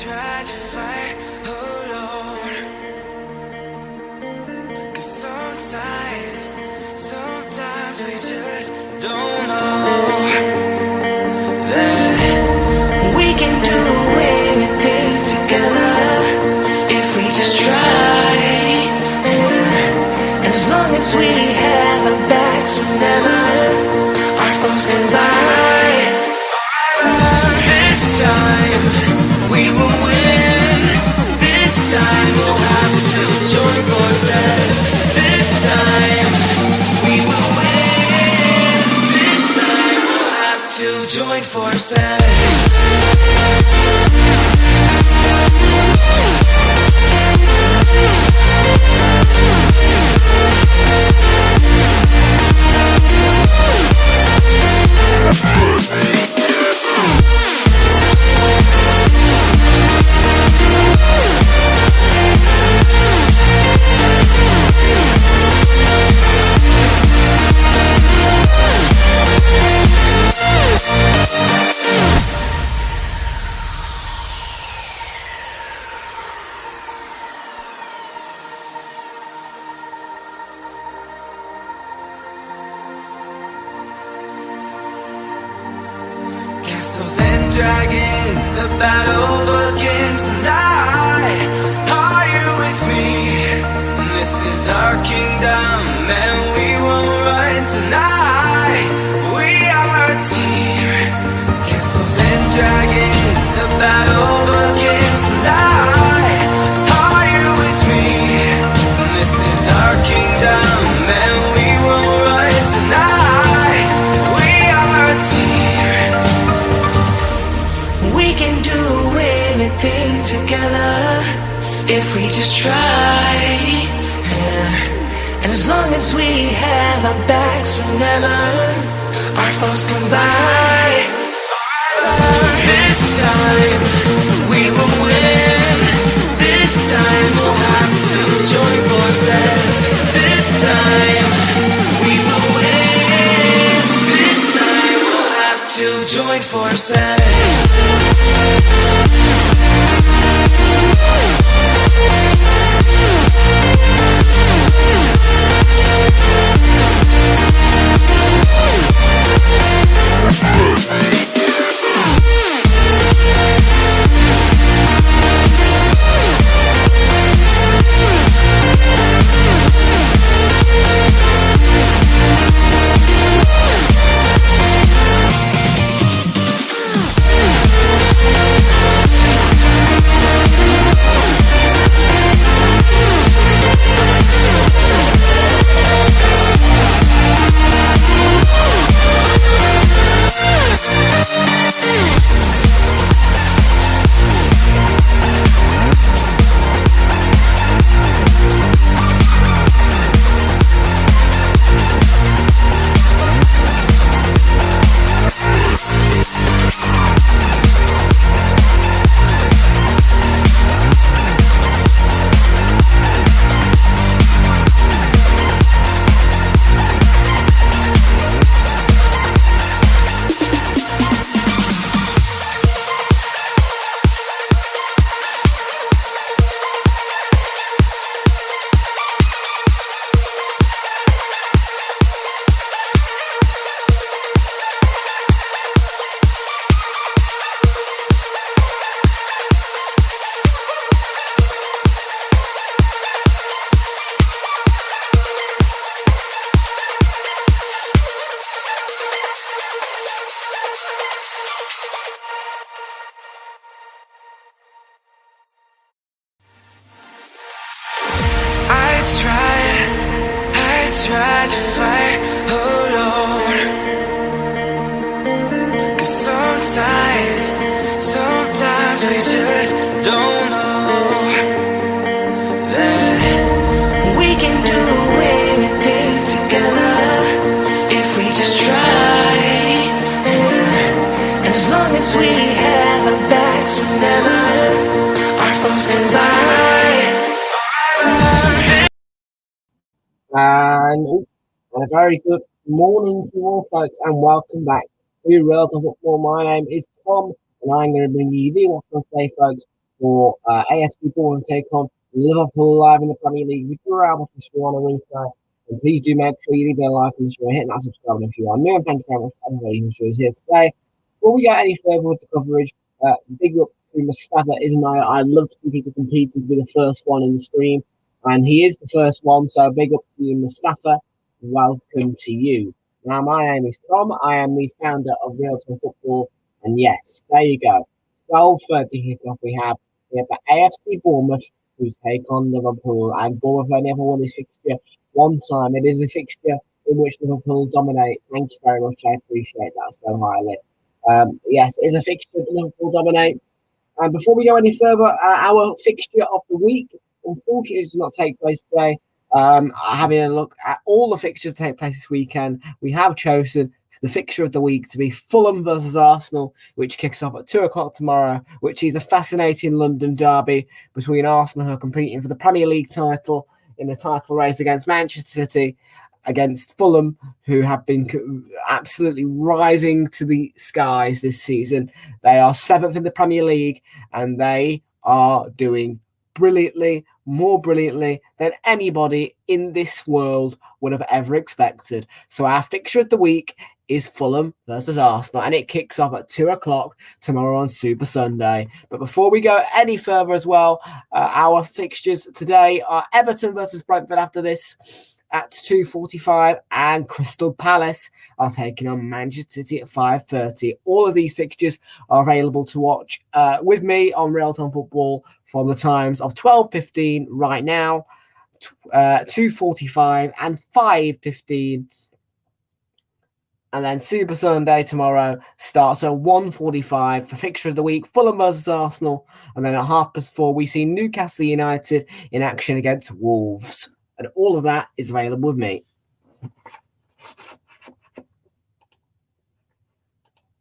tried to fight alone, 'cause sometimes we just don't know that we can do anything together if we just try. And as long as we have our backs whenever our foes collide, this time we will win. This time we'll have to join forces. This time we will win. This time we'll have to join forces. Castles and dragons, the battle begins tonight. Are you with me? This is our kingdom, and we won't run tonight. We are a team. Castles and dragons, the battle begins tonight. Are you with me? This is our kingdom, and we won't run tonight. We are a team. We can do anything together if we just try. And as long as we have our backs whenever our foes come by, this time we will win. This time we'll have to join forces. This time we will win. This time we'll have to join forces. I tried to fight alone, 'cause sometimes we just don't know that we can do anything together if we just try. And as long as we have our backs whenever our foes collide. And a very good morning to all folks, and welcome back to Realltom Football. My name is Tom, and I'm going to bring you the watch on today, folks, for AFC Bournemouth take on Liverpool live in the Premier League. If you're able to stream on a replay, and please do make sure you leave a like on the show, hit that subscribe if you are new, and thank you very much for everybody who shows here today. Before we get any further with the coverage, big up to Mustafa Ismail. I'd love to see people competing to be the first one in the stream, and he is the first one, so big up to you, Mustafa. Welcome to you. Now, my name is Tom. I am the founder of Realltom Football, and yes, there you go. 12:30 kickoff we have the AFC Bournemouth, who take on Liverpool, and Bournemouth only ever won this fixture one time. It is a fixture in which Liverpool dominate. Thank you very much. I appreciate that so highly. Yes, it is a fixture that Liverpool dominate. And before we go any further, our fixture of the week, unfortunately, does not take place today. Having a look at all the fixtures that take place this weekend, we have chosen the fixture of the week to be Fulham versus Arsenal, which kicks off at 2:00 tomorrow, which is a fascinating London derby between Arsenal, who are competing for the Premier League title in the title race against Manchester City, against Fulham, who have been absolutely rising to the skies this season. They are 7th in the Premier League, and they are doing brilliantly, more brilliantly than anybody in this world would have ever expected. So our fixture of the week is Fulham versus Arsenal, and it kicks off at 2:00 tomorrow on Super Sunday. But before we go any further as well, our fixtures today are Everton versus Brentford after this at 2:45, and Crystal Palace are taking on Manchester City at 5:30. All of these fixtures are available to watch with me on Realltom Football from the times of 12:15 right now, 2:45 and 5:15. And then Super Sunday tomorrow starts at 1:45 for fixture of the week, Fulham versus Arsenal. And then at 4:30, we see Newcastle United in action against Wolves. And all of that is available with me.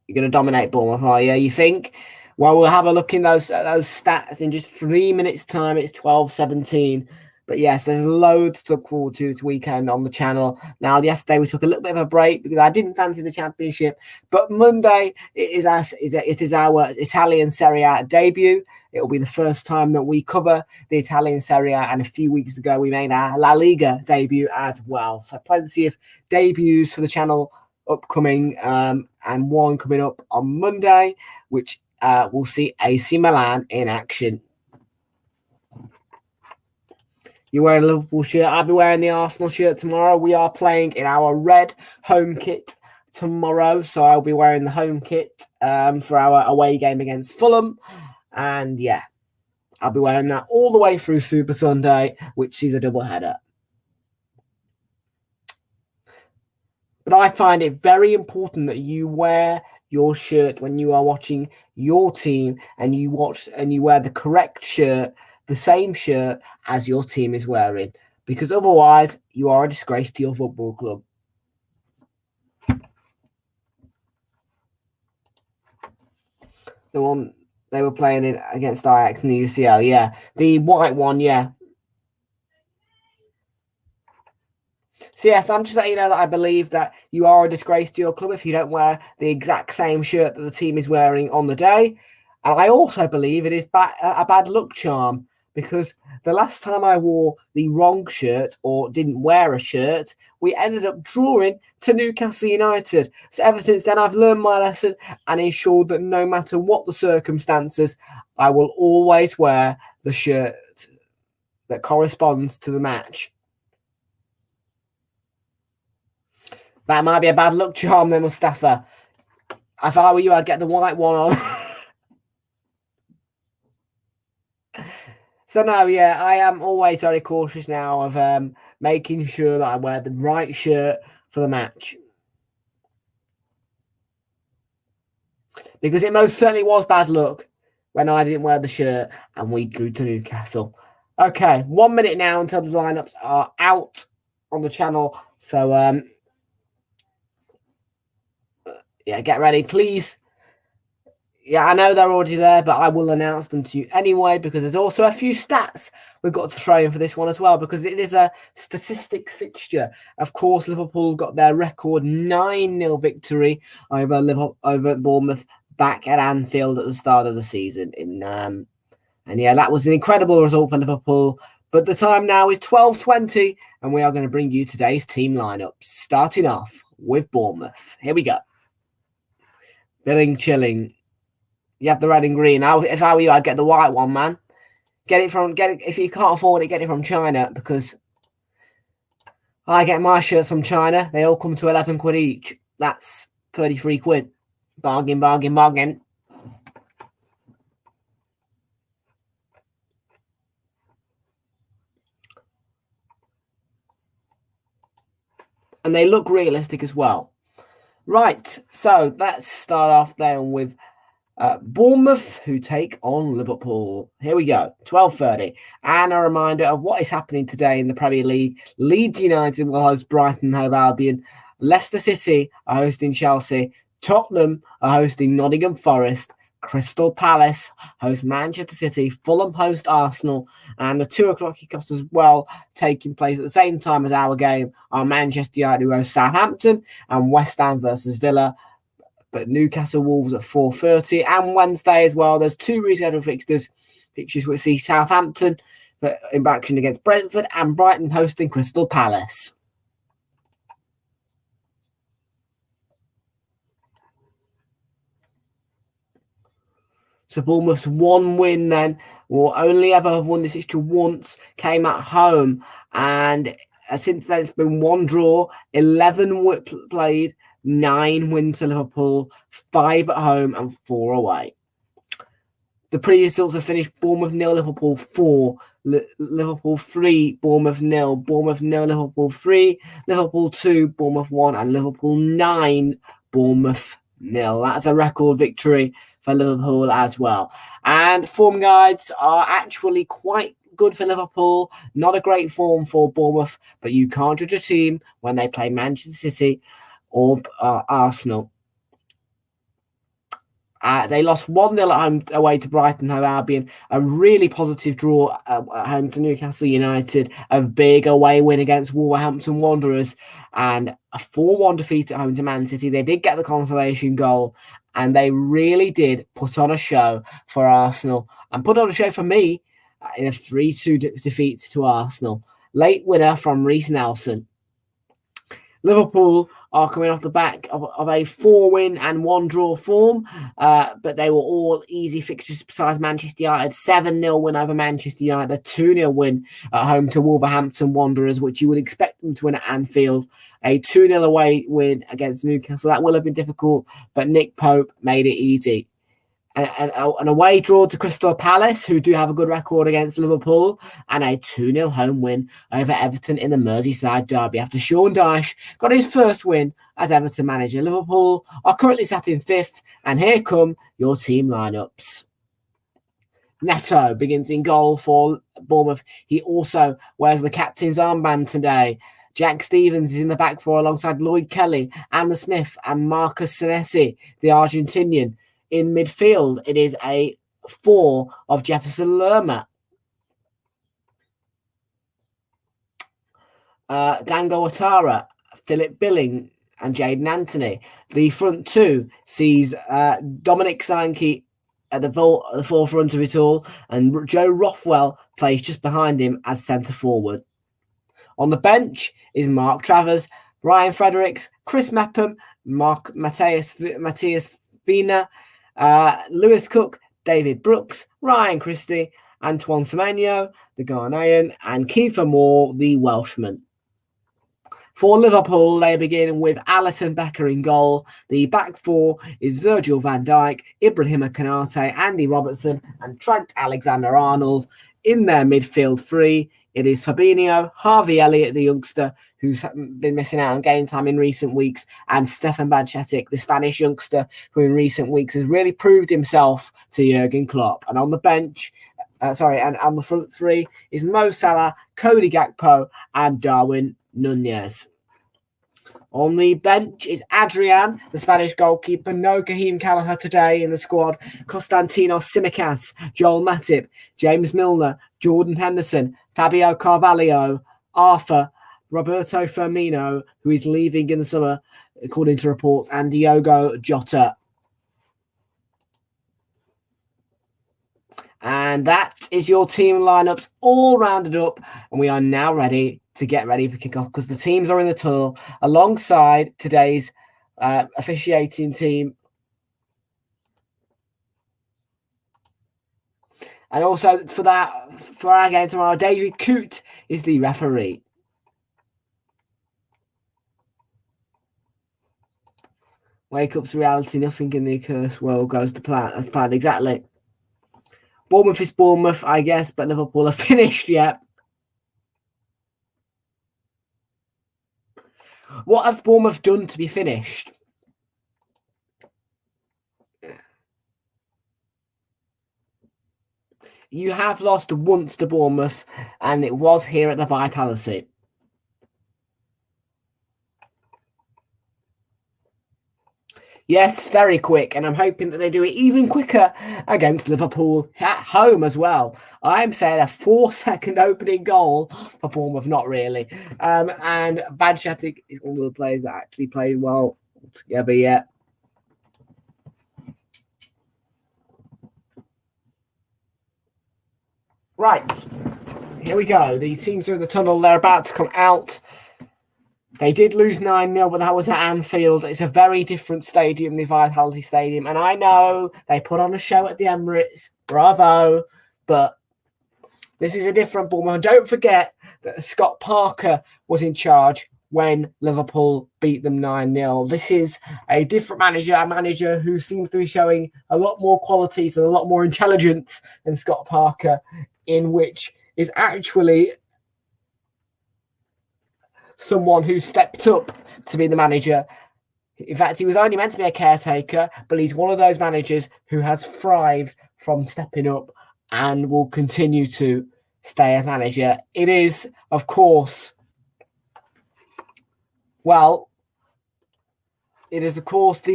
You're going to dominate Bournemouth, are you? You think? Well, we'll have a look in those stats in just 3 minutes' time. It's 12:17. But yes, there's loads to look forward to this weekend on the channel. Now, yesterday we took a little bit of a break because I didn't fancy the Championship. But Monday it is our Italian Serie A debut. It will be the first time that we cover the Italian Serie A, and a few weeks ago we made our La Liga debut as well. So plenty of debuts for the channel upcoming, and one coming up on Monday, which we'll see AC Milan in action. You're wearing a Liverpool shirt. I'll be wearing the Arsenal shirt tomorrow. We are playing in our red home kit tomorrow, so I'll be wearing the home kit for our away game against Fulham. And yeah, I'll be wearing that all the way through Super Sunday, which is a double header. But I find it very important that you wear your shirt when you are watching your team, and you wear the correct shirt, the same shirt as your team is wearing, because otherwise you are a disgrace to your football club. The one they were playing in against Ajax in the UCL, yeah. The white one, yeah. So yes, I'm just letting you know that I believe that you are a disgrace to your club if you don't wear the exact same shirt that the team is wearing on the day. And I also believe it is a bad luck charm, because the last time I wore the wrong shirt or didn't wear a shirt, we ended up drawing to Newcastle United. So ever since then, I've learned my lesson and ensured that no matter what the circumstances, I will always wear the shirt that corresponds to the match. That might be a bad luck charm then, Mustafa. If I were you, I'd get the white one on. So no, yeah, I am always very cautious now of making sure that I wear the right shirt for the match. Because it most certainly was bad luck when I didn't wear the shirt and we drew to Newcastle. Okay, 1 minute now until the lineups are out on the channel. So, yeah, get ready, please. Yeah, I know they're already there, but I will announce them to you anyway, because there's also a few stats we've got to throw in for this one as well, because it is a statistics fixture. Of course, Liverpool got their record 9-0 victory over Bournemouth back at Anfield at the start of the season. And And yeah, that was an incredible result for Liverpool. But the time now is 12:20, and we are going to bring you today's team lineup, starting off with Bournemouth. Here we go. Billing, chilling. You have the red and green. If I were you, I'd get the white one, man. If you can't afford it, get it from China, because I get my shirts from China. They all come to 11 quid each. That's 33 quid. Bargain, bargain, bargain. And they look realistic as well. Right, so let's start off then with Bournemouth, who take on Liverpool. Here we go, 12:30. And a reminder of what is happening today in the Premier League. Leeds United will host Brighton Hove Albion. Leicester City are hosting Chelsea. Tottenham are hosting Nottingham Forest. Crystal Palace host Manchester City. Fulham host Arsenal. And the 2 o'clock kickoffs as well, taking place at the same time as our game, are Manchester United who host Southampton and West Ham versus Villa. But Newcastle Wolves at 4:30. And Wednesday as well, there's 2 rescheduled fixtures which see Southampton in action against Brentford and Brighton hosting Crystal Palace. So Bournemouth's one win then, will only ever have won this fixture once, came at home. And since then, it's been 1 draw, 11 played, 9 wins to Liverpool, 5 at home and 4 away. The previous results have finished Bournemouth 0, Liverpool 4, Liverpool 3, Bournemouth 0, Bournemouth 0, Liverpool 3, Liverpool 2, Bournemouth 1, and Liverpool 9, Bournemouth 0. That's a record victory for Liverpool as well. And form guides are actually quite good for Liverpool. Not a great form for Bournemouth, but you can't judge a team when they play Manchester City or Arsenal. They lost 1-0 at home away to Brighton Hove Albion. A really positive draw at home to Newcastle United. A big away win against Wolverhampton Wanderers. And a 4-1 defeat at home to Man City. They did get the consolation goal. And they really did put on a show for Arsenal. And put on a show for me in a 3-2 defeat to Arsenal. Late winner from Reece Nelson. Liverpool are coming off the back of a 4-win and 1-draw form, but they were all easy fixtures besides Manchester United. 7-0 win over Manchester United, a 2-0 win at home to Wolverhampton Wanderers, which you would expect them to win at Anfield. A 2-0 away win against Newcastle. That will have been difficult, but Nick Pope made it easy. An away draw to Crystal Palace, who do have a good record against Liverpool, and a 2-0 home win over Everton in the Merseyside derby after Sean Dyche got his first win as Everton manager. Liverpool are currently sat in 5th, and here come your team lineups. Neto begins in goal for Bournemouth. He also wears the captain's armband today. Jack Stevens is in the back four alongside Lloyd Kelly, Anna Smith, and Marcus Senesi, the Argentinian. In midfield, it is a 4 of Jefferson Lerma, Dango Ouattara, Philip Billing, and Jayden Anthony. The front 2 sees Dominic Solanke at the forefront of it all, and Joe Rothwell plays just behind him as centre forward. On the bench is Mark Travers, Ryan Fredericks, Chris Mepham, Matthias Vina, Lewis Cook, David Brooks, Ryan Christie, Antoine Semenyo, the Ghanaian, and Kiefer Moore, the Welshman. For Liverpool, they begin with Alisson Becker in goal. The back 4 is Virgil van Dijk, Ibrahima Konate, Andy Robertson, and Trent Alexander-Arnold. In their midfield 3, it is Fabinho, Harvey Elliott, the youngster, who's been missing out on game time in recent weeks, and Stefan Bajcetic, the Spanish youngster, who in recent weeks has really proved himself to Jurgen Klopp. And on the bench, and on the front 3 is Mo Salah, Cody Gakpo, and Darwin Nunez. On the bench is Adrian, the Spanish goalkeeper. No Kaheem Callagher today in the squad. Constantinos Tsimikas, Joel Matip, James Milner, Jordan Henderson, Fabio Carvalho, Arthur, Roberto Firmino, who is leaving in the summer, according to reports, and Diogo Jota. And And that is your team lineups all rounded up. And we are now ready to get ready for kickoff because the teams are in the tunnel alongside today's officiating team. And also for our game tomorrow, David Coote is the referee. Wake up to reality. Nothing in the cursed world goes to plan as planned. Exactly. Bournemouth is Bournemouth, I guess, but Liverpool are finished yet. What have Bournemouth done to be finished? You have lost once to Bournemouth, and it was here at the Vitality. Yes, very quick, and I'm hoping that they do it even quicker against Liverpool at home as well. I'm saying a 4-second opening goal for Bournemouth, not really. And Badchatic is one of the players that actually played well together yet. Right, here we go. The teams are in the tunnel. They're about to come out. They did lose 9-0, but that was at Anfield. It's a very different stadium, the Vitality Stadium. And I know they put on a show at the Emirates. Bravo. But this is a different Bournemouth. Don't forget that Scott Parker was in charge when Liverpool beat them 9-0. This is a different manager, a manager who seems to be showing a lot more qualities and a lot more intelligence than Scott Parker, in which is actually someone who stepped up to be the manager. In fact, he was only meant to be a caretaker, but he's one of those managers who has thrived from stepping up and will continue to stay as manager. It is, of course, the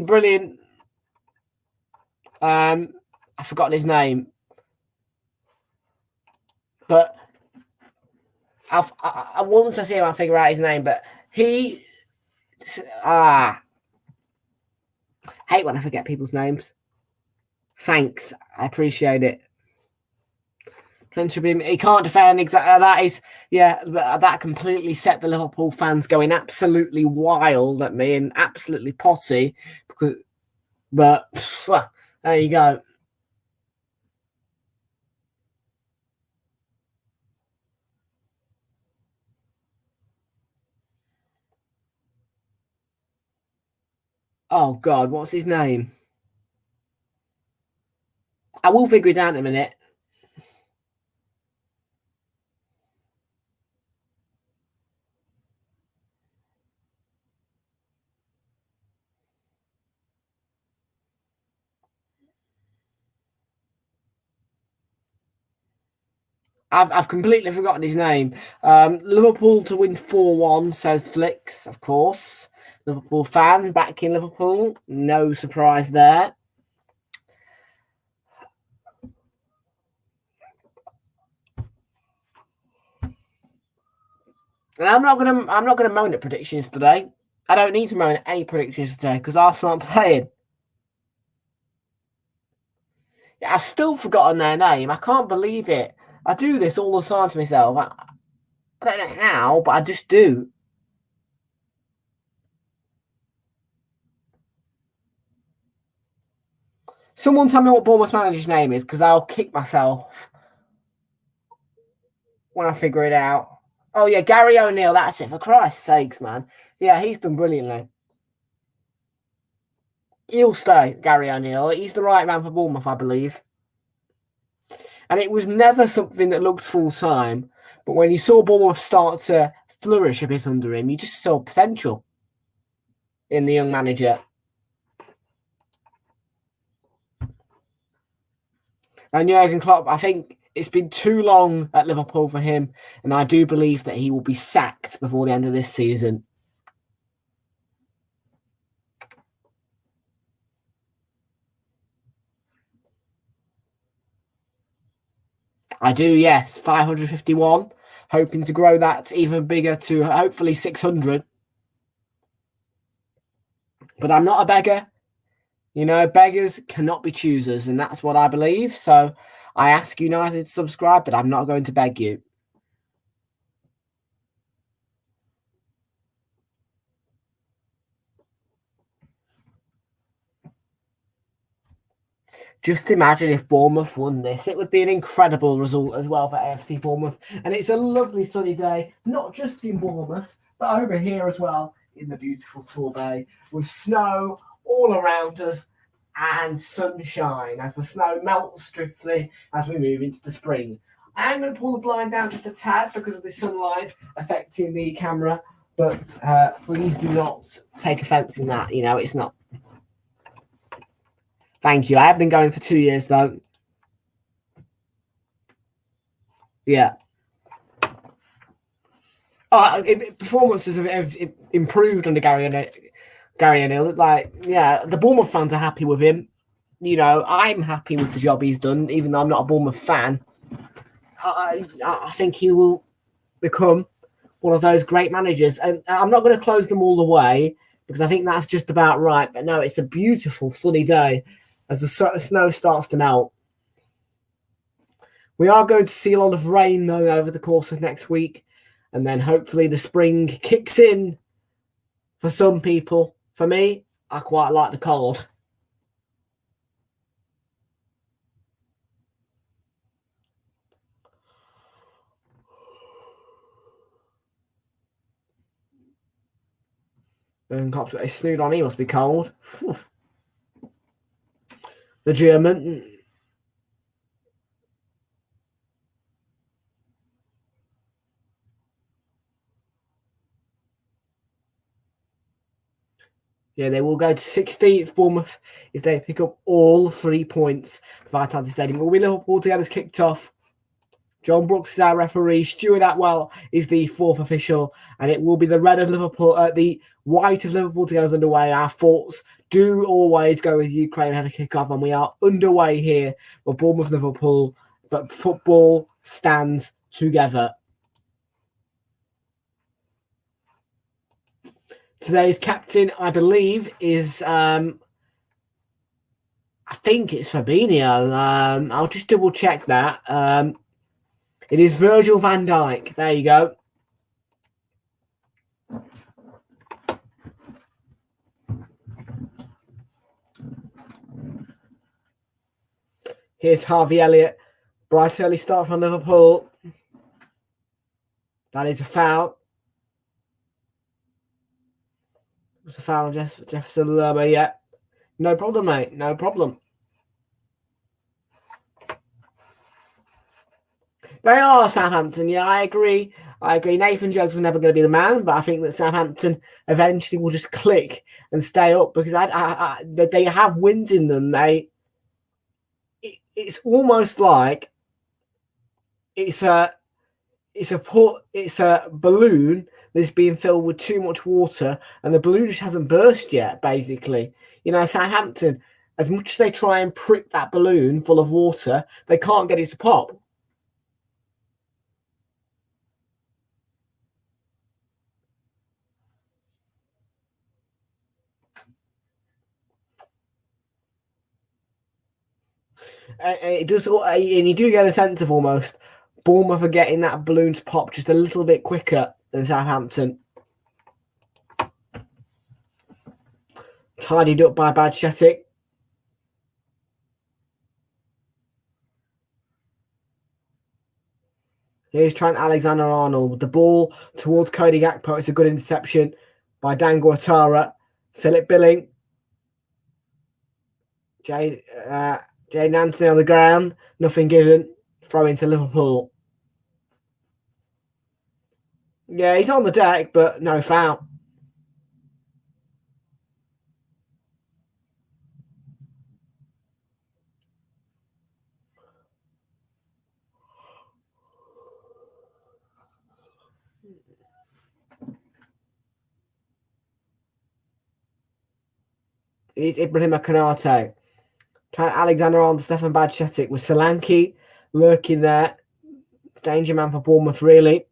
brilliant, I've forgotten his name, but once I see him, I'll figure out his name, but I hate when I forget people's names. Thanks. I appreciate it. He can't defend exactly. That completely set the Liverpool fans going absolutely wild at me and absolutely potty. But there you go. Oh, God, what's his name? I will figure it out in a minute. I've completely forgotten his name. Liverpool to win 4-1, says Flicks, of course. Liverpool fan, back in Liverpool. No surprise there. And I'm not gonna moan at predictions today. I don't need to moan at any predictions today because Arsenal aren't playing. Yeah, I've still forgotten their name. I can't believe it. I do this all the time to myself. I don't know how, but I just do. Someone tell me what Bournemouth's manager's name is, because I'll kick myself when I figure it out. Oh, yeah, Gary O'Neill, that's it. For Christ's sakes, man. Yeah, he's done brilliantly. He'll stay, Gary O'Neill. He's the right man for Bournemouth, I believe. And it was never something that looked full-time. But when you saw Bournemouth start to flourish a bit under him, you just saw potential in the young manager. And Jurgen Klopp, I think it's been too long at Liverpool for him. And I do believe that he will be sacked before the end of this season. I do, yes. 551. Hoping to grow that even bigger to hopefully 600. But I'm not a beggar. You know, beggars cannot be choosers, and that's what I believe. So I ask United to subscribe, but I'm not going to beg you. Just imagine if Bournemouth won this. It would be an incredible result as well for AFC Bournemouth. And it's a lovely sunny day, not just in Bournemouth, but over here as well in the beautiful Torbay, with snow all around us and sunshine as the snow melts swiftly as we move into the spring. I'm going to pull the blind down just a tad because of the sunlight affecting the camera, but please do not take offence in that. You know, it's not. Thank you. I have been going for 2 years, though. Yeah. Performances have improved under Gary O'Neill. Like, yeah, the Bournemouth fans are happy with him. You know, I'm happy with the job he's done, even though I'm not a Bournemouth fan. I think he will become one of those great managers. And I'm not going to close them all the way because I think that's just about right. But no, it's a beautiful sunny day as the snow starts to melt. We are going to see a lot of rain, though, over the course of next week. And then hopefully the spring kicks in for some people. For me, I quite like the cold. And Klopp's got his snood on. He must be cold. The German. Yeah, they will go to 16th Bournemouth if they pick up all 3 points at Vitality Stadium. Will be Liverpool to get us kicked off. John Brooks is our referee. Stuart Atwell is the fourth official, and it will be the red of Liverpool, the white of Liverpool to get us underway. Our thoughts do always go with Ukraine had a kick-off, and we are underway here with Bournemouth Liverpool, but football stands together. Today's captain, I believe, is I think it's Fabinho. I'll just double check that. It is Virgil van Dijk. There you go. Here's Harvey Elliott. Bright early start from Liverpool. That is a foul. It's a foul on Jefferson Lerma, yeah. No problem, mate. No problem. They are Southampton, yeah, I agree. Nathan Jones was never going to be the man, but I think that Southampton eventually will just click and stay up because they have wins in them. It's almost like it's a balloon that's being filled with too much water, and the balloon just hasn't burst yet. Basically, you know, Southampton, as much as they try and prick that balloon full of water, they can't get it to pop. It does, and you do get a sense of almost Bournemouth are getting that balloon to pop just a little bit quicker than Southampton. Tidied up by Badgetic. Here's Trent Alexander-Arnold with the ball towards Cody Gakpo. It's a good interception by Dan Guattara. Philip Billing. Jade Anthony on the ground. Nothing given. Throw into Liverpool. Yeah, he's on the deck, but no foul. It's Ibrahim Konate. Trying Alexander-Arnold, Stefan Badgetic with Solanke lurking there. Danger man for Bournemouth, really.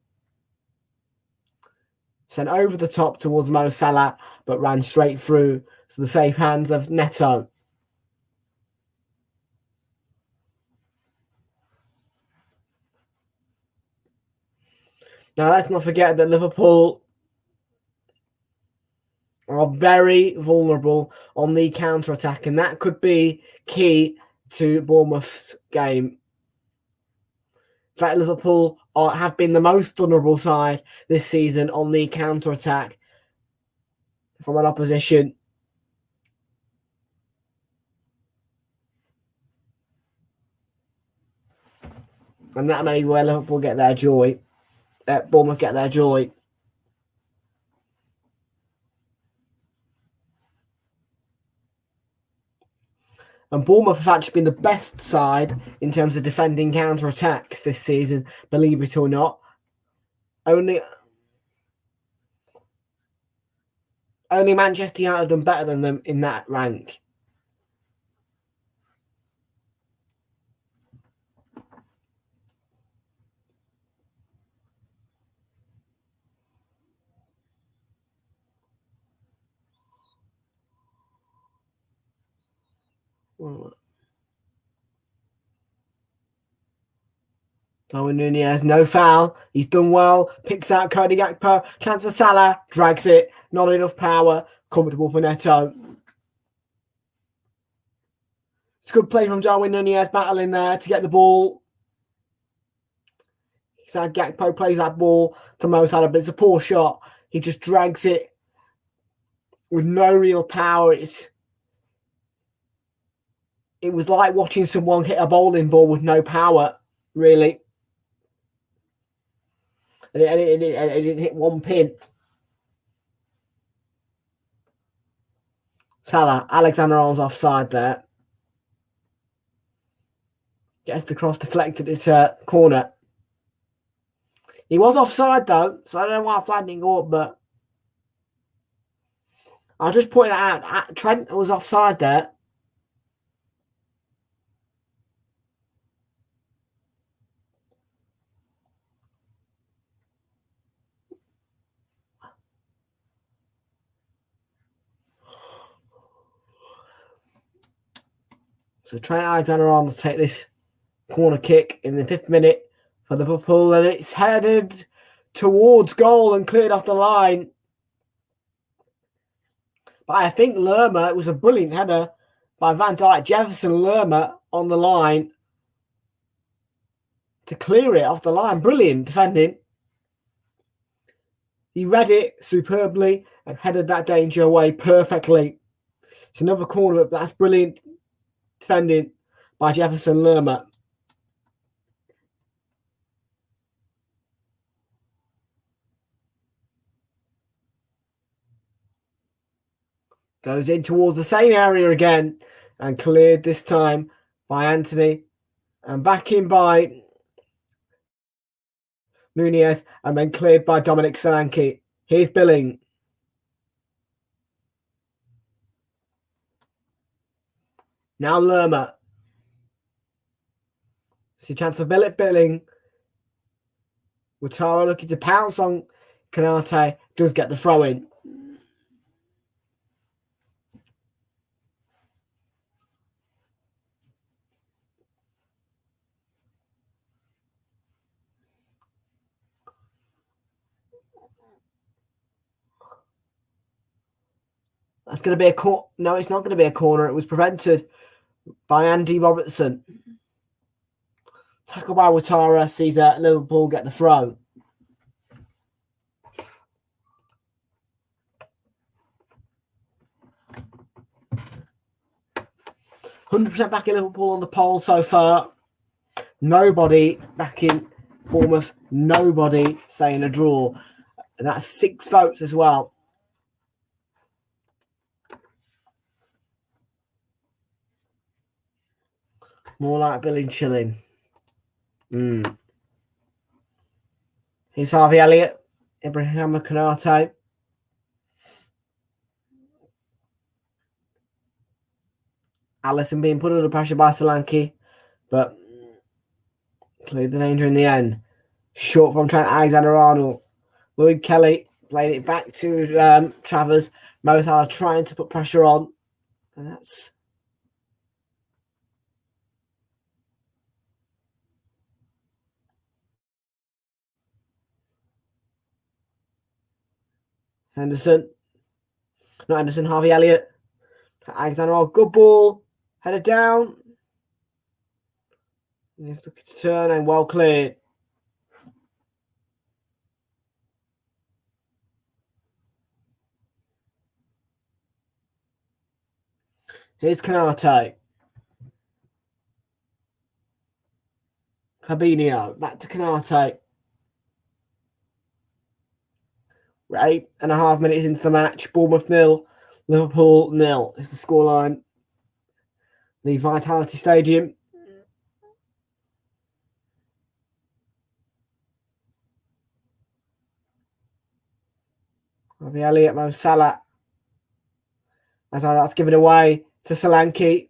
Sent over the top towards Mo Salah, but ran straight through to the safe hands of Neto. Now, let's not forget that Liverpool are very vulnerable on the counter-attack, and that could be key to Bournemouth's game. In fact, Liverpool have been the most vulnerable side this season on the counter-attack from an opposition. And that may be where Liverpool get their joy. Bournemouth get their joy. And Bournemouth have actually been the best side in terms of defending counter-attacks this season, believe it or not. Only Manchester United have done better than them in that rank. Darwin Núñez, no foul. He's done well. Picks out Cody Gakpo. Chance for Salah. Drags it. Not enough power. Comfortable for Neto. It's a good play from Darwin Núñez, battling there to get the ball. Gakpo plays that ball to Mo Salah, but it's a poor shot. He just drags it with no real power. It was like watching someone hit a bowling ball with no power, really. And it didn't hit one pin. Salah, Alexander-Arnold's offside there. Gets the cross deflected. It's a corner. He was offside though, so I don't know why flag didn't go up, but I'll just point it out. Trent was offside there. So Trent Alexander-Arnold take this corner kick in the 5th minute for Liverpool, and it's headed towards goal and cleared off the line. But I think Lerma, it was a brilliant header by Van Dijk. Jefferson Lerma on the line to clear it off the line. Brilliant defending. He read it superbly and headed that danger away perfectly. It's another corner, but that's brilliant defending by Jefferson Lerma. Goes in towards the same area again and cleared this time by Anthony. And back in by Núñez and then cleared by Dominic Solanke. Here's Billing. Now Lerma. See a chance for Billing. Ouattara looking to pounce on Kanate. Does get the throw in. That's going to be a corner. No, it's not going to be a corner. It was prevented by Andy Robertson. Tackle by Ouattara sees Liverpool get the throw. %100% back in Liverpool on the poll so far. Nobody back in Bournemouth. Nobody saying a draw. And that's 6 votes as well. More like Billing chilling. Here's Harvey Elliott. Ibrahim Konate. Allison being put under pressure by Solanke, but cleared the danger in the end. Short from Trent Alexander-Arnold. Lloyd Kelly playing it back to Travers. Mo Salah trying to put pressure on. And that's... Henderson. Not Henderson, Harvey Elliott. Alexander, good ball. Header down. He's looking to turn and well cleared. Here's Canate. Fabinho. Back to Canate. We're 8.5 minutes into the match. Bournemouth 0. Liverpool 0 is the scoreline. The Vitality Stadium. Harvey Elliott, Mo Salah. That's given away to Solanke.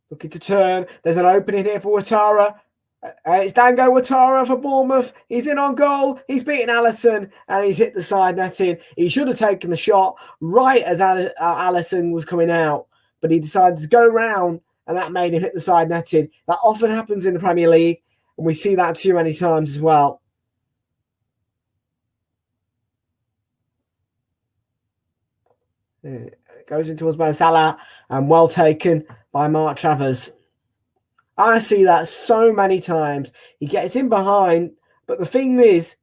Looking to turn. There's an opening here for Ouattara. It's Dango Ouattara for Bournemouth. He's in on goal. He's beaten Alisson and he's hit the side netting. He should have taken the shot right as Alisson was coming out, but he decided to go round and that made him hit the side netting. That often happens in the Premier League and we see that too many times as well. It goes in towards Mo Salah and well taken by Mark Travers. I see that so many times. He gets in behind, but the thing is,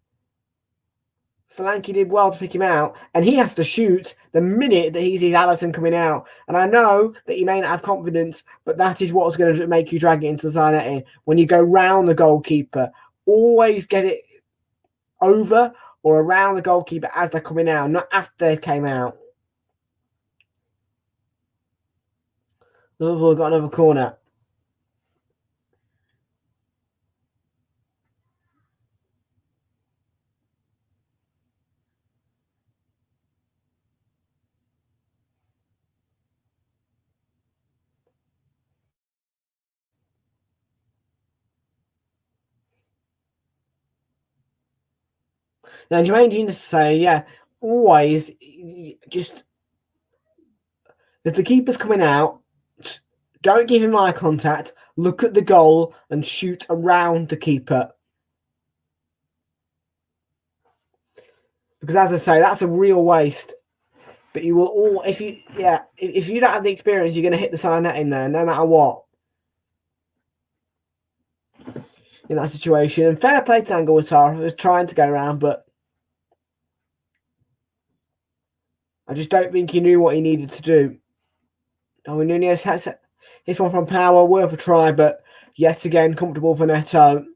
Solanke did well to pick him out, and he has to shoot the minute that he sees Alisson coming out. And I know that he may not have confidence, but that is what's going to make you drag it into the side netting. When you go round the goalkeeper, always get it over or around the goalkeeper as they're coming out, not after they came out. Liverpool got another corner. Now, Jermaine Genius to say, yeah, always just if the keeper's coming out, don't give him eye contact, look at the goal and shoot around the keeper. Because as I say, that's a real waste. But you will all, if you don't have the experience, you're going to hit the side netting there, no matter what. In that situation. And fair play to Dango Ouattara, who was trying to go around, but I just don't think he knew what he needed to do. Darwin Núñez has this one from power, worth a try, but yet again, comfortable for Neto.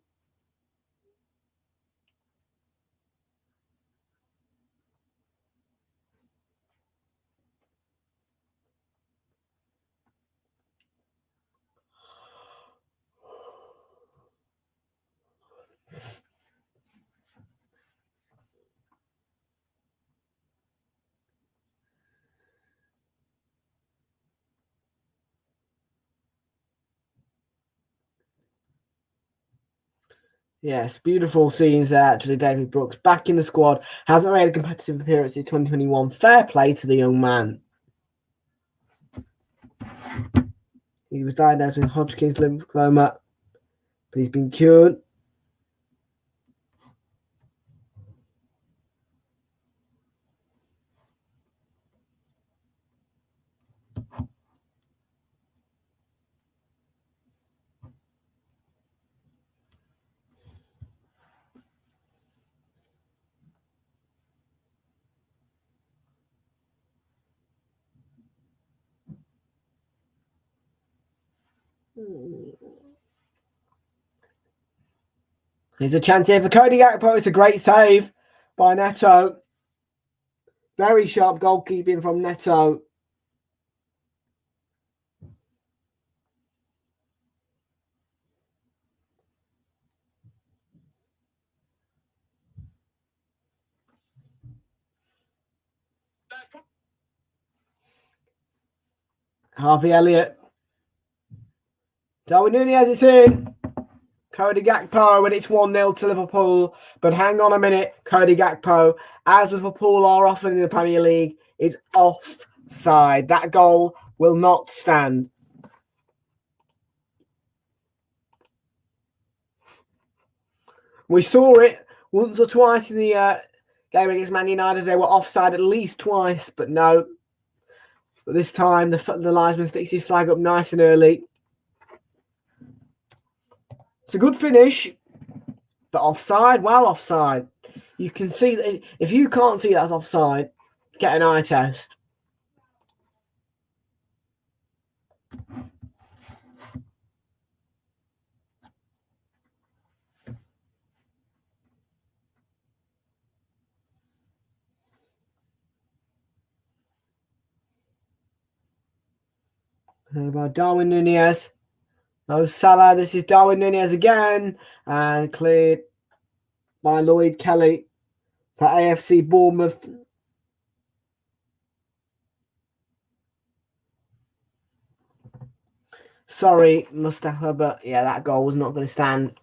Yes, beautiful scenes there, actually. David Brooks back in the squad. Hasn't made a competitive appearance in 2021. Fair play to the young man. He was diagnosed with Hodgkin's lymphoma, but he's been cured. Here's a chance here for Cody Gakpo. It's a great save by Neto. Very sharp goalkeeping from Neto. Harvey Elliott. Darwin Núñez, it's in. Cody Gakpo, and it's 1-0 to Liverpool. But hang on a minute, Cody Gakpo, as Liverpool are often in the Premier League, is offside. That goal will not stand. We saw it once or twice in the Game against Man United, they were offside at least twice, but no. But this time, the linesman sticks his flag up nice and early. It's a good finish, but offside, well offside. You can see that if you can't see that's offside, get an eye test. By Darwin Nunez. No Salah. This is Darwin Nunez again. And cleared by Lloyd Kelly for AFC Bournemouth. Sorry, Mustafa, but yeah, that goal was not going to stand.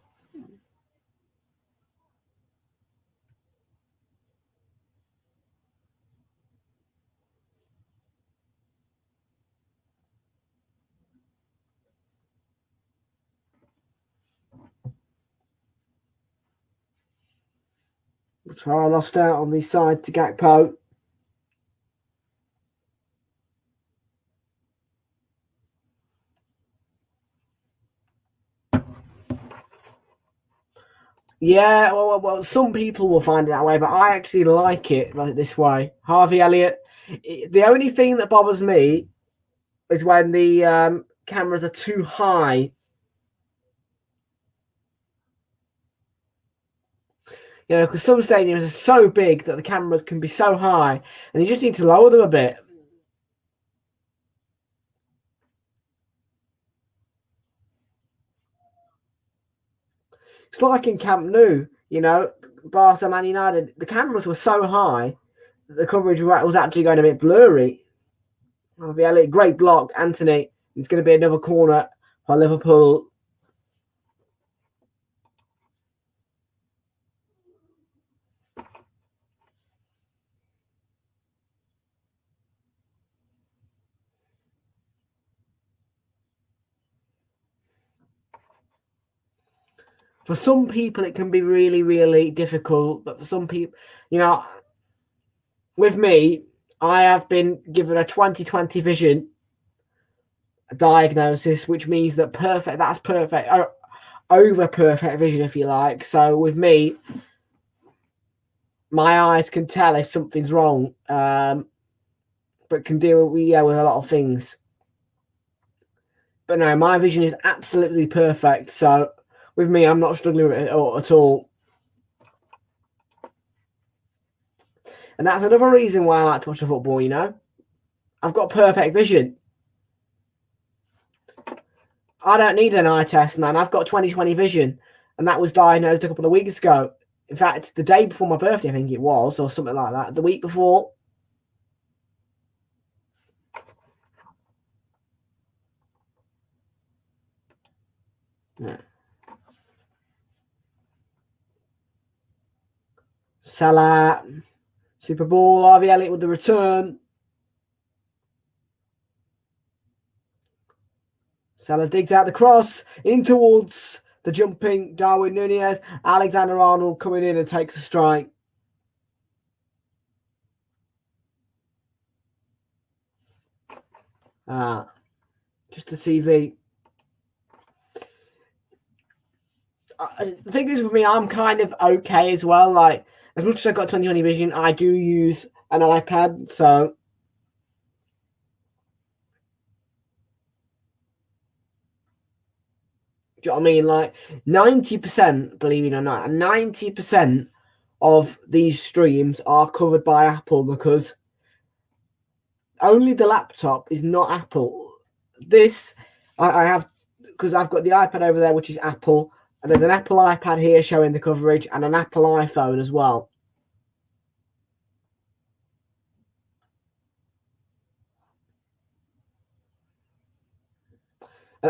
Tara lost out on the side to Gakpo. Yeah, well, some people will find it that way, but I actually like it like this way. Harvey Elliott. The only thing that bothers me is when the cameras are too high. You know, because some stadiums are so big that the cameras can be so high, and you just need to lower them a bit. It's like in Camp Nou, you know, Barca, Man United. The cameras were so high that the coverage was actually going a bit blurry. Harvey Elliott, great block, Anthony. It's going to be another corner for Liverpool. For some people, it can be really, really difficult. But for some people, you know, with me, I have been given a 20/20 vision diagnosis, which means that that's perfect, over perfect vision, if you like. So with me, my eyes can tell if something's wrong, but can deal with a lot of things. But no, my vision is absolutely perfect. So with me, I'm not struggling with it at all. And that's another reason why I like to watch the football, you know. I've got perfect vision. I don't need an eye test, man. I've got 20/20 vision. And that was diagnosed a couple of weeks ago. In fact, the day before my birthday, I think it was, or something like that. The week before. Yeah. Salah. Super Bowl. Harvey Elliott with the return. Salah digs out the cross in towards the jumping Darwin Nunez. Alexander-Arnold coming in and takes a strike. Just the TV. The thing is with me, I'm kind of okay as well. Like, as much as I've got 20/20 vision, I do use an iPad, so do you know what I mean? Like 90%, believe it or not, 90% of these streams are covered by Apple because only the laptop is not Apple. This I have because I've got the iPad over there, which is Apple, and there's an Apple iPad here showing the coverage and an Apple iPhone as well.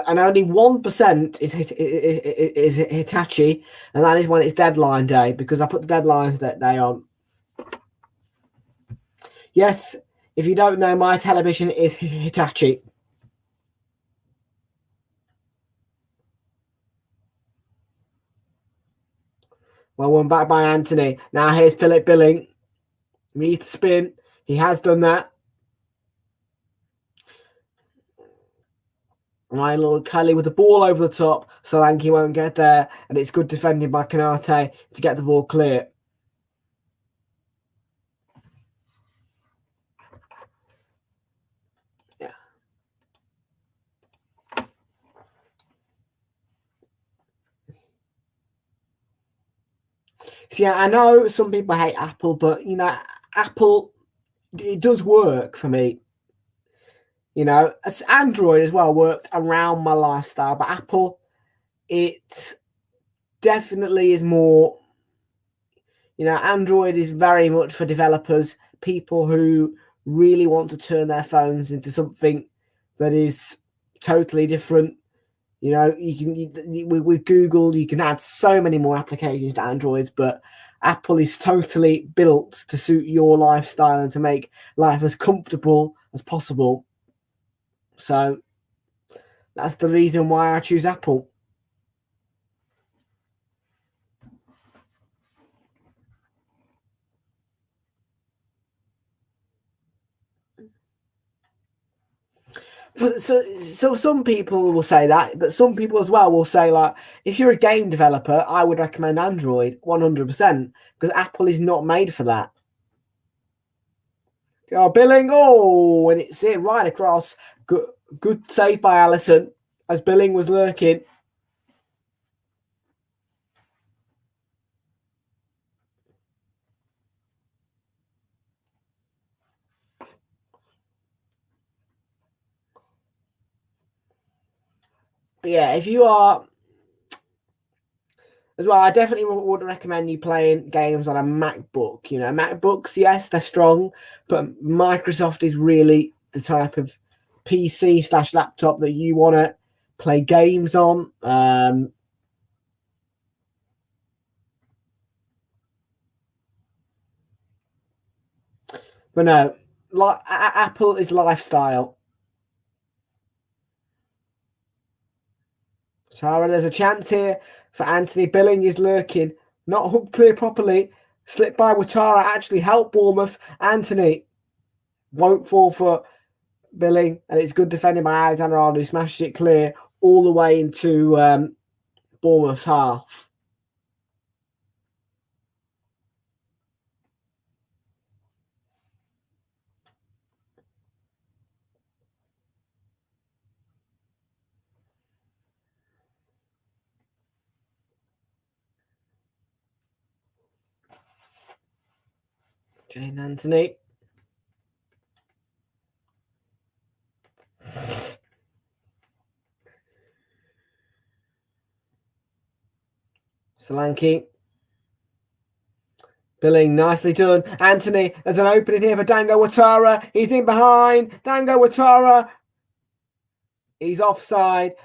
And only 1% is Hitachi, and that is when it's deadline day because I put the deadlines that day on. Yes, if you don't know, my television is Hitachi. Well, one back by Anthony. Now here's Philip Billing. He needs to spin. He has done that. My Lord Kelly with the ball over the top. Solanke won't get there. And it's good defending by Kanate to get the ball clear. Yeah. So, yeah, I know some people hate Apple, but, you know, Apple, it does work for me. You know, Android as well worked around my lifestyle, but Apple, it definitely is more, you know, Android is very much for developers, people who really want to turn their phones into something that is totally different. You know, with Google, you can add so many more applications to Androids, but Apple is totally built to suit your lifestyle and to make life as comfortable as possible. So that's the reason why I choose Apple. So some people will say that, but some people as well will say, like, if you're a game developer, I would recommend Android 100% because Apple is not made for that. Oh, Billing, oh, and it's it right across. Good save by Allison as Billing was lurking. But yeah, if you are as well, I definitely would recommend you playing games on a MacBook. You know, MacBooks, yes, they're strong, but Microsoft is really the type of PC/laptop that you want to play games on. But no, like Apple is lifestyle. Tara, there's a chance here for Anthony. Billing is lurking. Not hooked clear properly. Slipped by Watara. Actually helped Bournemouth. Anthony won't fall for Billing. And it's good defending by Alexander Arnold, who smashes it clear all the way into Bournemouth's half. Jane Anthony. Solanke. Billing, nicely done. Anthony, there's an opening here for Dango Watara. He's in behind. Dango Watara. He's offside.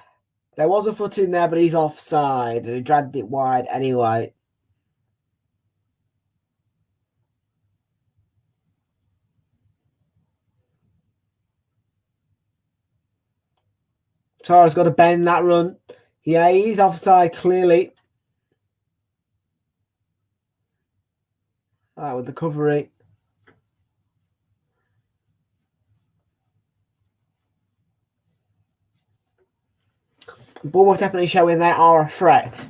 There was a foot in there, but he's offside. And he dragged it wide anyway. Tara's got to bend that run. Yeah, he's offside clearly. With the recovery. Bournemouth definitely showing they are a threat.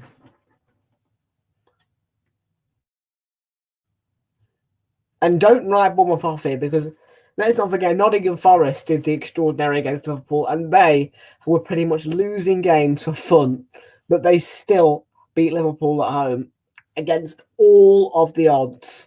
And don't write Bournemouth off here because let's not forget Nottingham Forest did the extraordinary against Liverpool and they were pretty much losing games for fun, but they still beat Liverpool at home against all of the odds.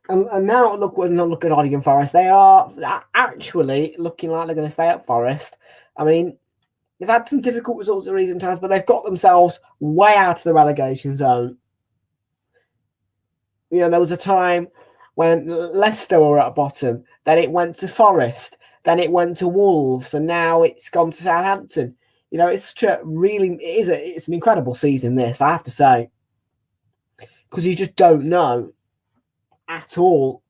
And now look at Nottingham Forest. They are actually looking like they're going to stay at Forest. I mean, they've had some difficult results in recent times, but they've got themselves way out of the relegation zone. You know, there was a time when Leicester were at bottom, then it went to Forest, then it went to Wolves, and now it's gone to Southampton. You know, it's such a really it's an incredible season, this, I have to say. Because you just don't know at all.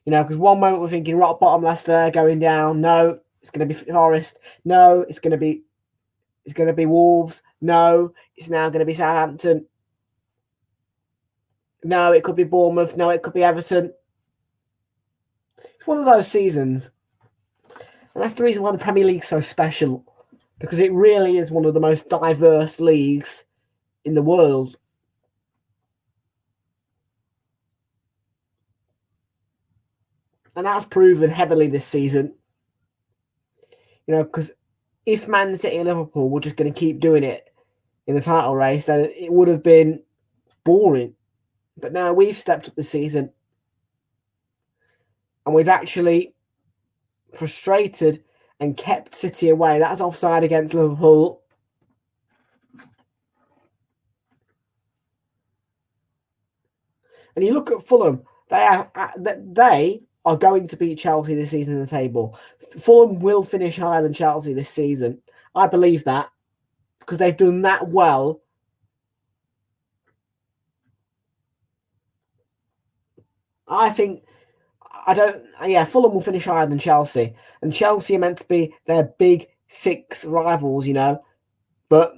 You know, because one moment we're thinking rock bottom Leicester going down. No, It's going to be Forest. No, it's going to be Wolves. No, it's now going to be Southampton. No, it could be Bournemouth. No, it could be Everton. It's one of those seasons. And that's the reason why the Premier League's so special. Because it really is one of the most diverse leagues in the world. And that's proven heavily this season. You know, because if Man City and Liverpool were just going to keep doing it in the title race, then it would have been boring. But now we've stepped up this season. And we've actually frustrated and kept City away. That's offside against Liverpool. And you look at Fulham, they are going to beat Chelsea this season in the table. Fulham will finish higher than Chelsea this season. I believe that because they've done that well. Fulham will finish higher than Chelsea. And Chelsea are meant to be their big six rivals, you know. But,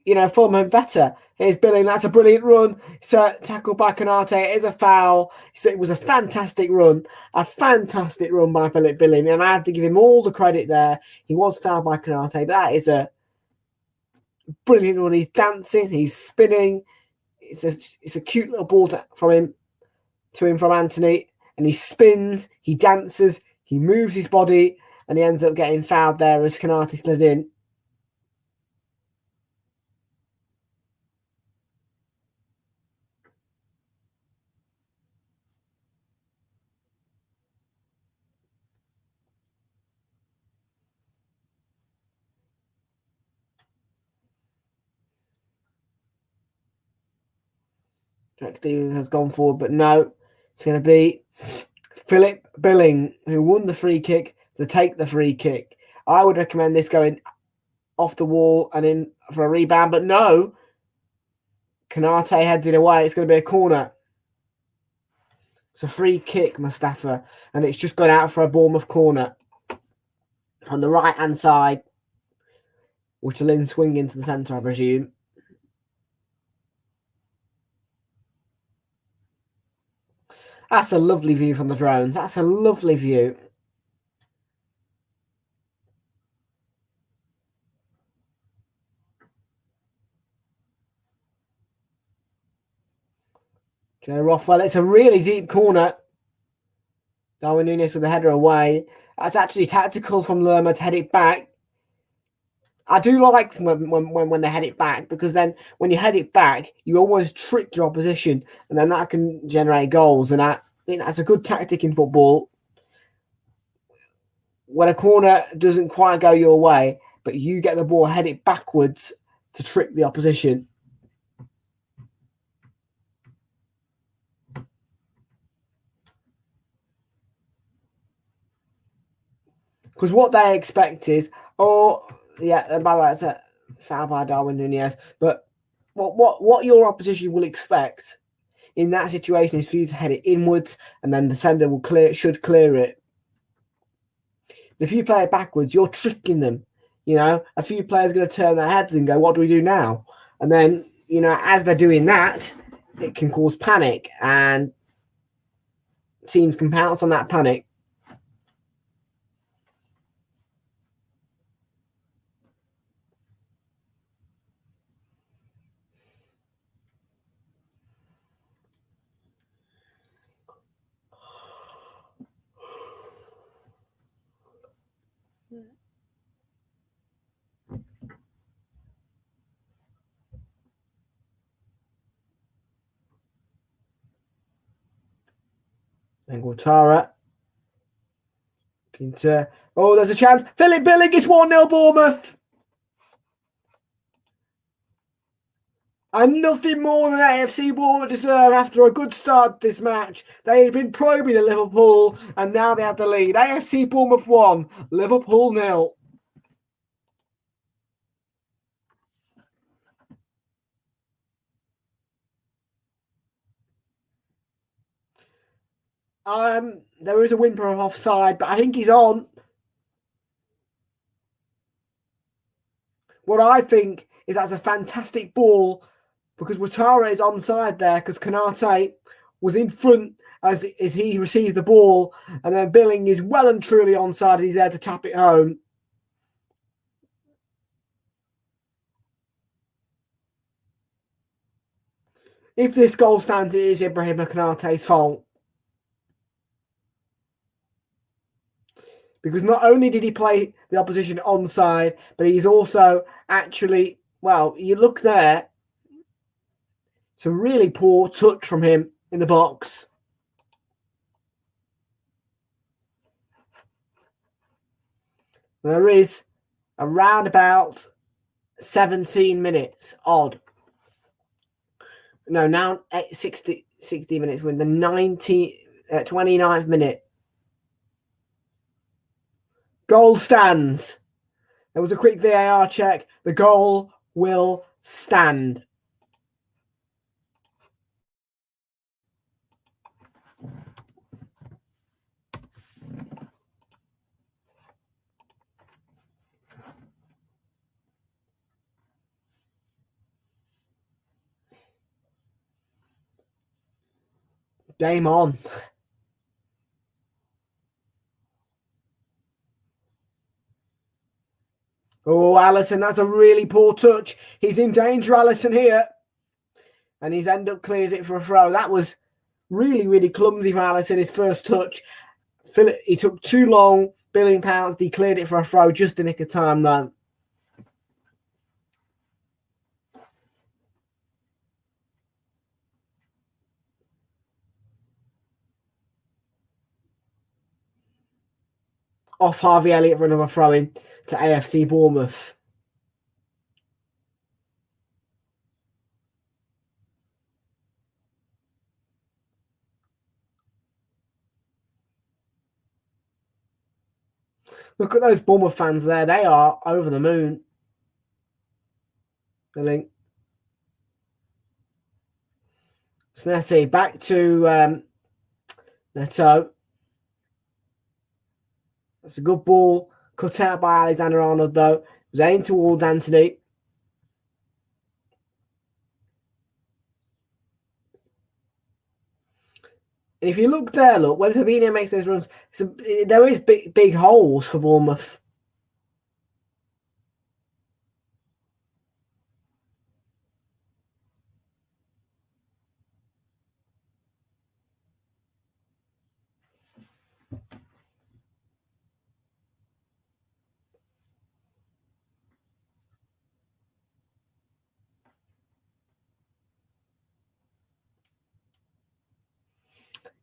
you know, Fulham are better. Here's Billing. That's a brilliant run. It's a tackle by Konate. It is a foul. It was a fantastic run. A fantastic run by Philip Billing. And I have to give him all the credit there. He was fouled by Konate. But that is a brilliant run. He's dancing. He's spinning. It's a cute little ball from him from Anthony. And he spins. He dances. He moves his body. And he ends up getting fouled there as Konate slid in. Jack Stevens has gone forward, but no, it's going to be Philip Billing, who won the free kick, to take the free kick. I would recommend this going off the wall and in for a rebound, but no. Konate heads it away. It's going to be a corner. It's a free kick, Mustafa, and it's just gone out for a Bournemouth corner from the right-hand side, which will then swing into the centre, I presume. That's a lovely view from the drones. That's a lovely view. Joe Rothwell. It's a really deep corner. Darwin Núñez with the header away. That's actually tactical from Lerma to head it back. I do like when they head it back, because then when you head it back, you almost trick your opposition, and then that can generate goals. And I think that's a good tactic in football. When a corner doesn't quite go your way, but you get the ball, head it backwards to trick the opposition. Because what they expect is, by the way, it's a foul by Darwin Núñez. But what your opposition will expect in that situation is for you to head it inwards, and then the defender should clear it. If you play it backwards, you're tricking them. You know, a few players are going to turn their heads and go, "What do we do now?" And then, you know, as they're doing that, it can cause panic, and teams can pounce on that panic. And Guattara. There's a chance. Philip Billing is 1-0 Bournemouth. And nothing more than AFC Bournemouth deserve after a good start to this match. They've been probing the Liverpool, and now they have the lead. AFC Bournemouth 1, Liverpool 0. There is a whimper of offside, but I think he's on. What I think is that's a fantastic ball because Ouattara is onside there because Konate was in front as he received the ball, and then Billing is well and truly onside. He's there to tap it home. If this goal stands, it is Ibrahim Konate's fault. Because not only did he play the opposition onside, but he's also actually, well, you look there, it's a really poor touch from him in the box. There is around about 17 minutes odd. No, now 60 minutes. We're in the 29th minute. Goal stands. There was a quick VAR check. The goal will stand. Game on. Oh, Allison, that's a really poor touch. He's in danger, Allison, here. And he's ended up cleared it for a throw. That was really, really clumsy for Allison, his first touch. He took too long. Billing Pounds, he cleared it for a throw just in nick of time, though. Off Harvey Elliott for another throw-in to AFC Bournemouth. Look at those Bournemouth fans there. They are over the moon. Billing. Snessi back to Neto. That's a good ball. Cut out by Alexander-Arnold, though. It was aimed towards Anthony. And if you look there, look, when Fabinho makes those runs, there is big holes for Bournemouth.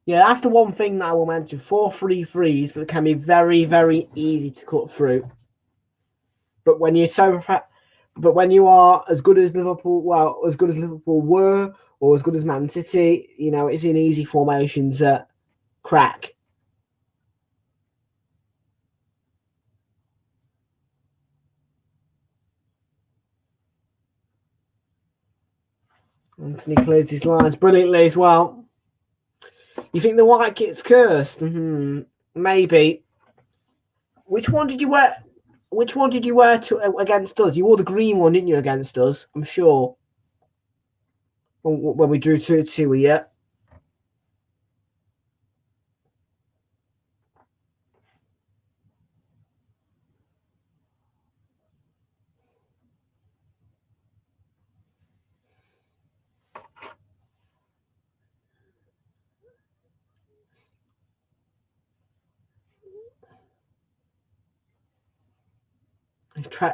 Yeah, that's the one thing that I will mention. 4-3-3s, but it can be very, very easy to cut through. But when when you are as good as Liverpool, well, as good as Liverpool were, or as good as Man City, you know, it's in easy formations that crack. Anthony clears his lines brilliantly as well. You think the white kit's cursed? Maybe. Which one did you wear? Which one did you wear against us? You wore the green one, didn't you, against us? I'm sure. When we drew 2-2, yeah.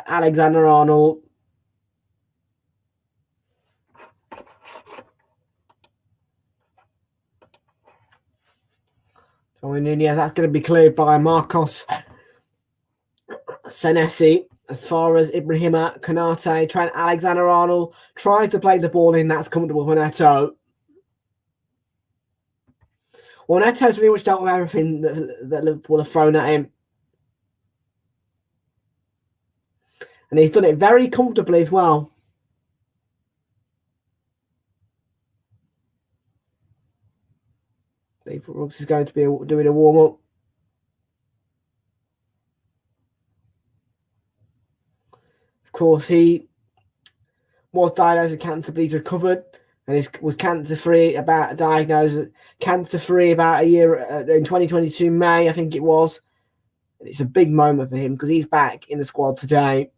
Alexander-Arnold. Nunez, that's going to be cleared by Marcos Senesi. As far as Ibrahima Konate, Trent Alexander-Arnold tries to play the ball in, that's comfortable for Neto. Well, Neto's pretty much dealt with everything that Liverpool have thrown at him. And he's done it very comfortably as well. Steve Brooks is going to be doing a warm-up. course, he was diagnosed with cancer, but he's recovered and was cancer-free about a year in 2022 May, I think it was. And it's a big moment for him because he's back in the squad today.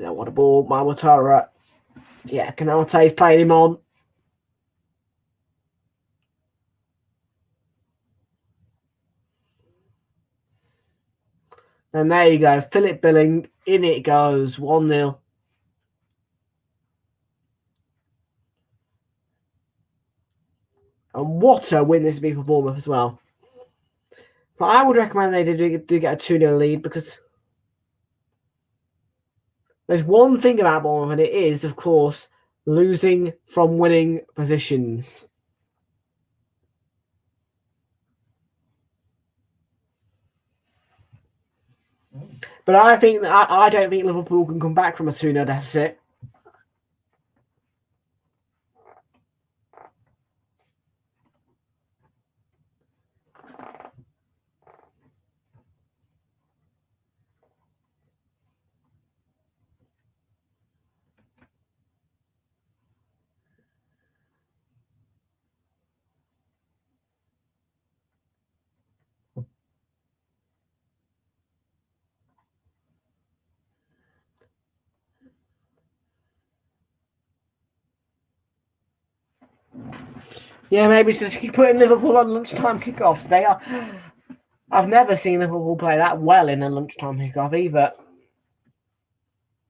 What a ball, my Watara. Yeah, Canate's playing him on. And there you go, Philip Billing, in it goes, 1-0. And what a win this would be for Bournemouth as well. But I would recommend they do get a 2-0 lead, because there's one thing about Bournemouth, and it is, of course, losing from winning positions. But I don't think Liverpool can come back from a 2-0 deficit. Yeah, maybe just keep putting Liverpool on lunchtime kickoffs. They are. I've never seen Liverpool play that well in a lunchtime kickoff either.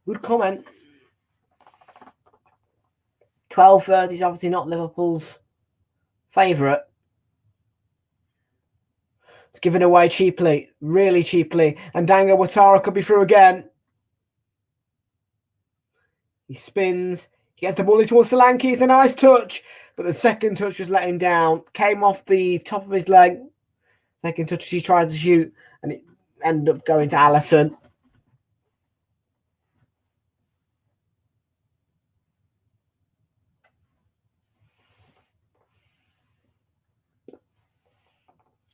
Good comment. 12:30 is obviously not Liverpool's favourite. It's given away cheaply, really cheaply. And Dango Watara could be through again. He spins. He gets the ball towards Solanke. It's a nice touch. But the second touch just let him down. Came off the top of his leg. Second touch he tried to shoot. And it ended up going to Alisson.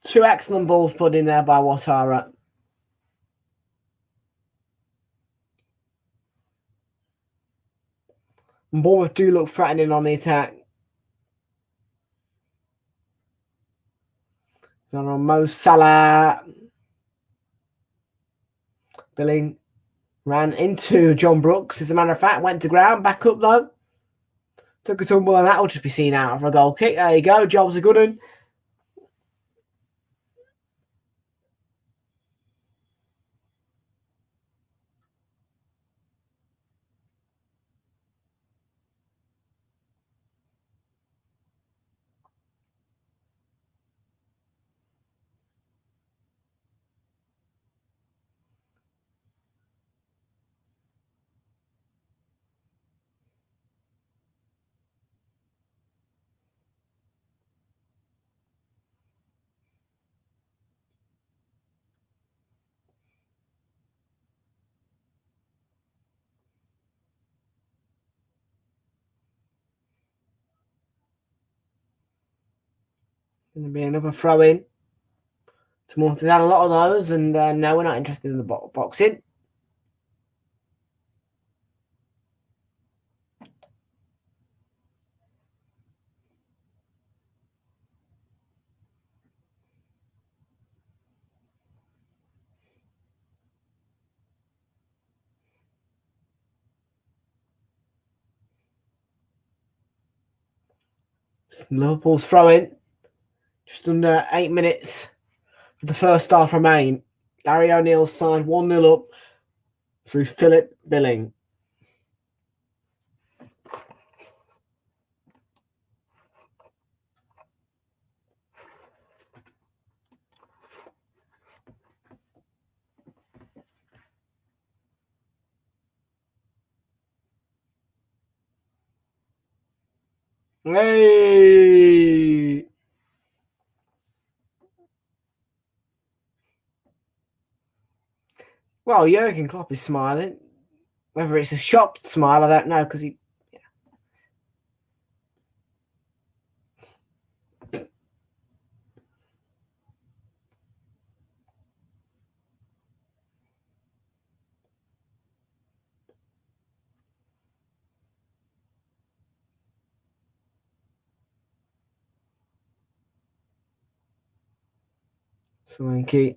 Two excellent balls put in there by Watara. And Bournemouth do look threatening on the attack. On Mo Salah. Billing ran into John Brooks, as a matter of fact. Went to ground. Back up, though. Took a tumble, and that will just be seen out for a goal kick. There you go. Job's a good one. Going to be another throw in. They've had a lot of those, and no, we're not interested in the boxing. Liverpool's throwing. Just under 8 minutes of the first half remain. Gary O'Neill's side 1-0 up through Philip Billing. Hey! Well, Jurgen Klopp is smiling. Whether it's a shocked smile, I don't know, because he. Solanke.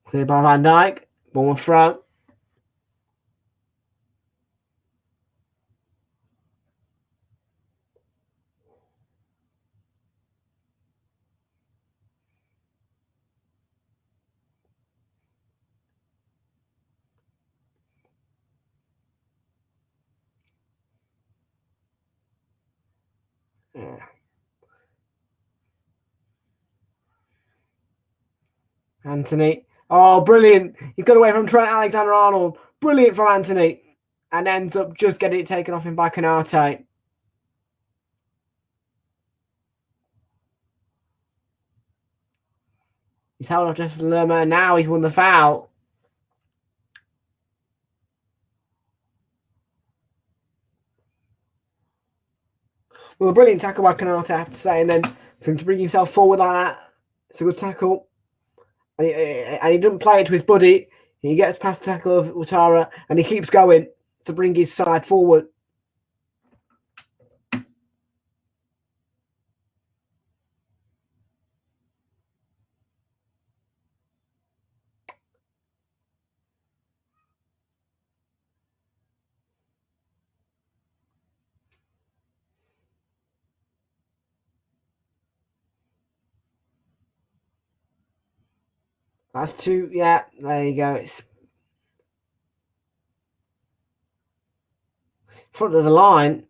Cleared by Van Dijk. Bournemouth throw. Yeah. Anthony. Oh, brilliant. He got away from Trent Alexander-Arnold. Brilliant from Anthony. And ends up just getting it taken off him by Konate. He's held off Justin Lerma, and now he's won the foul. Well, a brilliant tackle by Konate, I have to say. And then for him to bring himself forward like that, it's a good tackle. And he doesn't play it to his buddy. He gets past the tackle of Ouattara, and he keeps going to bring his side forward. That's two. Yeah, there you go. It's front of the line.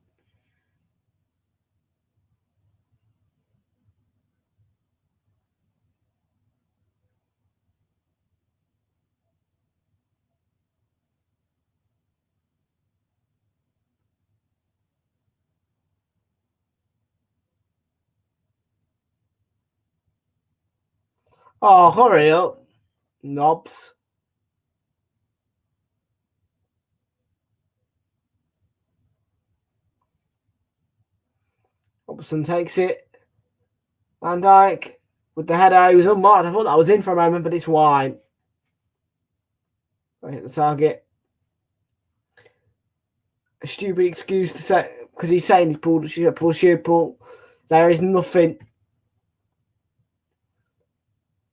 Oh, hurry up, knobs. Robertson takes it. Van Dijk with the header. He was unmarked. I thought that was in for a moment, but it's wide. I hit the target. A stupid excuse to say, because he's saying he's pulled. There is nothing.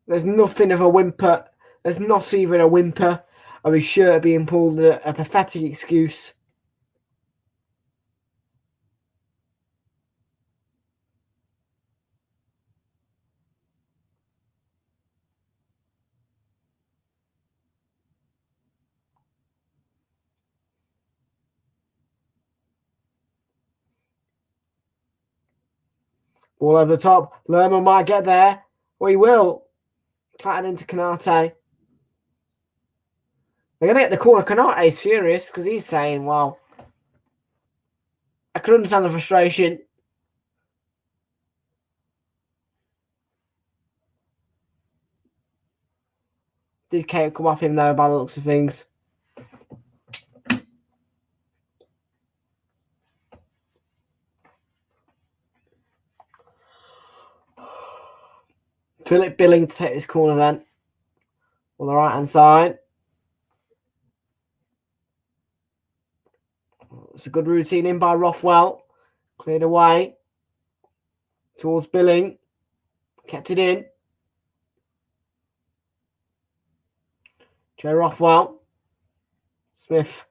There's nothing of a whimper. There's not even a whimper of his shirt being pulled. A pathetic excuse. Ball over the top. Lerma might get there. Well, he will. Clattered into Konate. They're going to get the corner. Konate is furious because he's saying, well, I can understand the frustration. Did Kate come off him, though, by the looks of things? Philip Billing to take this corner then. On the right-hand side. It's a good routine in by Rothwell. Cleared away. Towards Billing. Kept it in. Joe Rothwell. Smith.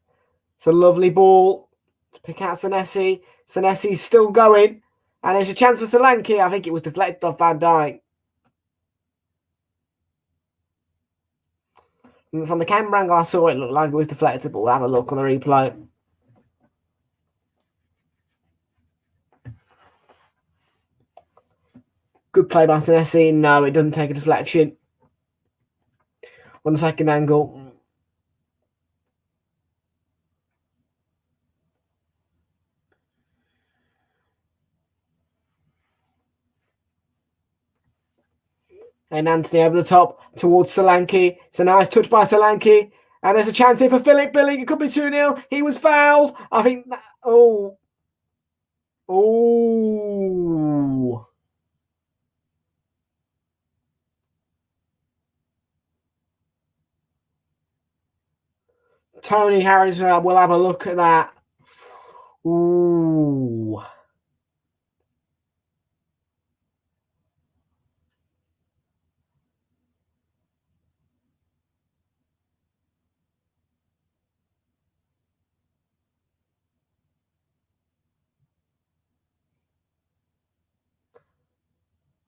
It's a lovely ball to pick out Senesi. Senesi's still going. And there's a chance for Solanke. I think it was deflected off Van Dijk. And from the camera angle, I saw it looked like it was deflected, but we'll have a look on the replay. Good play by Senesi. No, it doesn't take a deflection. On the second angle. And Anthony over the top towards Solanke. It's a nice touch by Solanke. And there's a chance here for Philip Billing. It could be 2-0. He was fouled. I think that... Oh. Oh. Tony Harris will have a look at that. Ooh.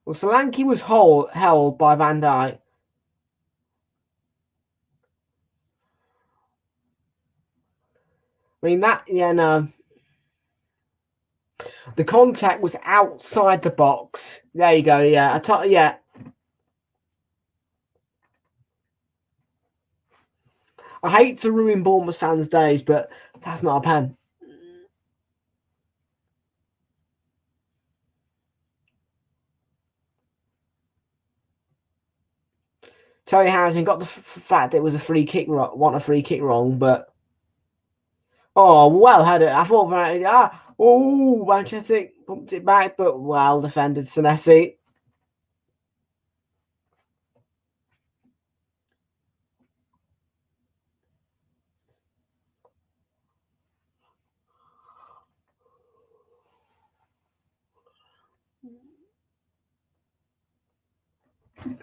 Well, Solanke was held by Van Dijk. I mean, no. The contact was outside the box. There you go, yeah. Yeah. I hate to ruin Bournemouth fans' days, but that's not a pen. Tony Harrison got the fact that it was a free kick, want a free kick wrong, but well had it. I thought Manchester pumped it back, but well defended Senesi.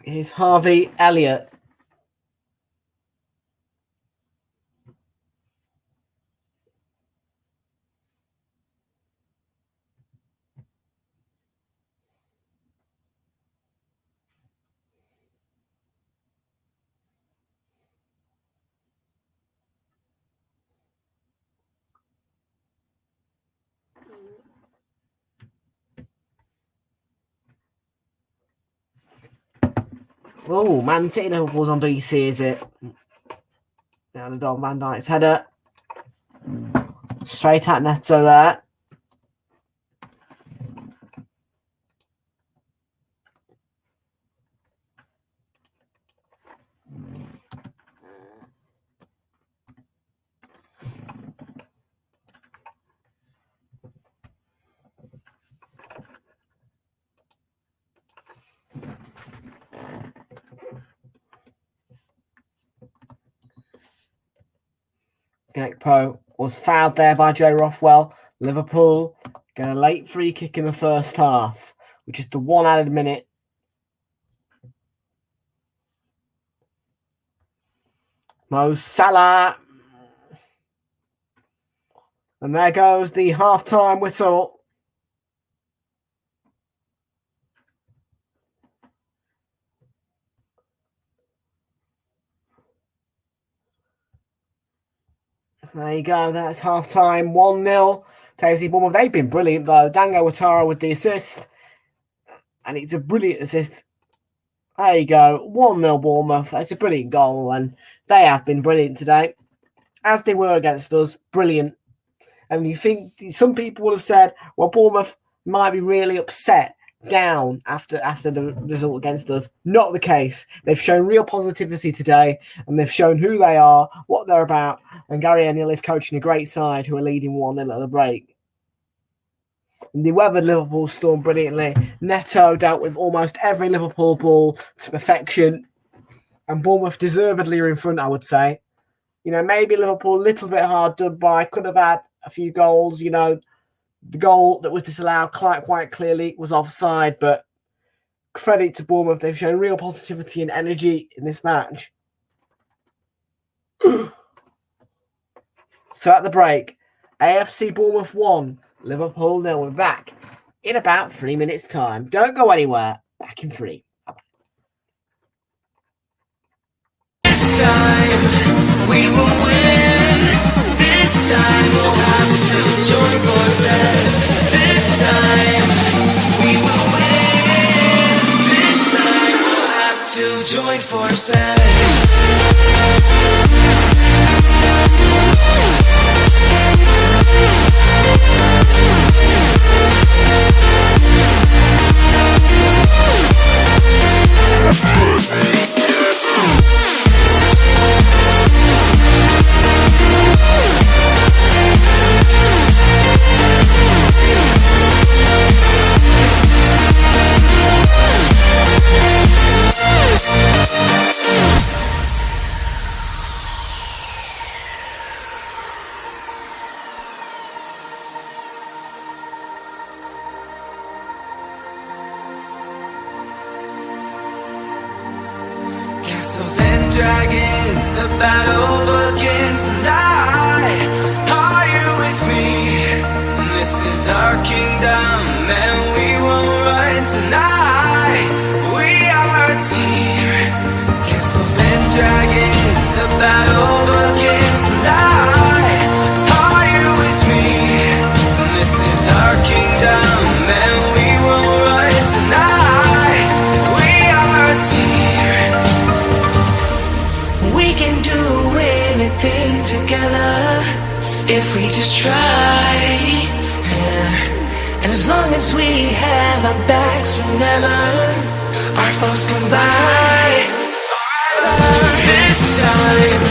Here's Harvey Elliott. Oh, Man City Liverpool's on BC, is it? Now the Don Van Dijk's header. Straight at Neto there. Gakpo was fouled there by Joe Rothwell. Liverpool get a late free kick in the first half, which is the one added minute. Mo Salah. And there goes the half-time whistle. There you go. That's half-time. 1-0 to AFC Bournemouth. They've been brilliant, though. Dango Ouattara with the assist. And it's a brilliant assist. There you go. 1-0 Bournemouth. It's a brilliant goal, and they have been brilliant today. As they were against us. Brilliant. And you think some people would have said, well, Bournemouth might be really upset down after the result against us. Not the case. They've shown real positivity today, and they've shown who they are, what they're about, and Gary O'Neill is coaching a great side who are leading 1-0 at the break. And they weathered Liverpool's storm brilliantly. Neto dealt with almost every Liverpool ball to perfection, and Bournemouth deservedly are in front, I would say. You know, maybe Liverpool a little bit hard done by, could have had a few goals, you know. The goal that was disallowed quite clearly was offside, but credit to Bournemouth. They've shown real positivity and energy in this match. So at the break, AFC Bournemouth 1, Liverpool 0. We're back in about 3 minutes' time. Don't go anywhere. Back in 3. This time we will win. This time we'll have to join forces. This time we will win. This time we'll have to join forces. dragons, the battle begins tonight. Are you with me? This is our kingdom, and we won't run tonight. We are a team, castles and dragons, the battle begins tonight. Are you with me? This is our kingdom, and we won't run tonight. We are a team. We can do anything together if we just try. Yeah. And as long as we have our backs, whenever our foes come by, this time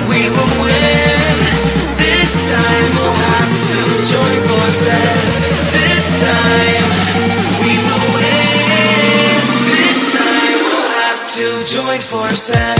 we will win. This time we'll have to join forces. This time we will win. This time we'll have to join forces.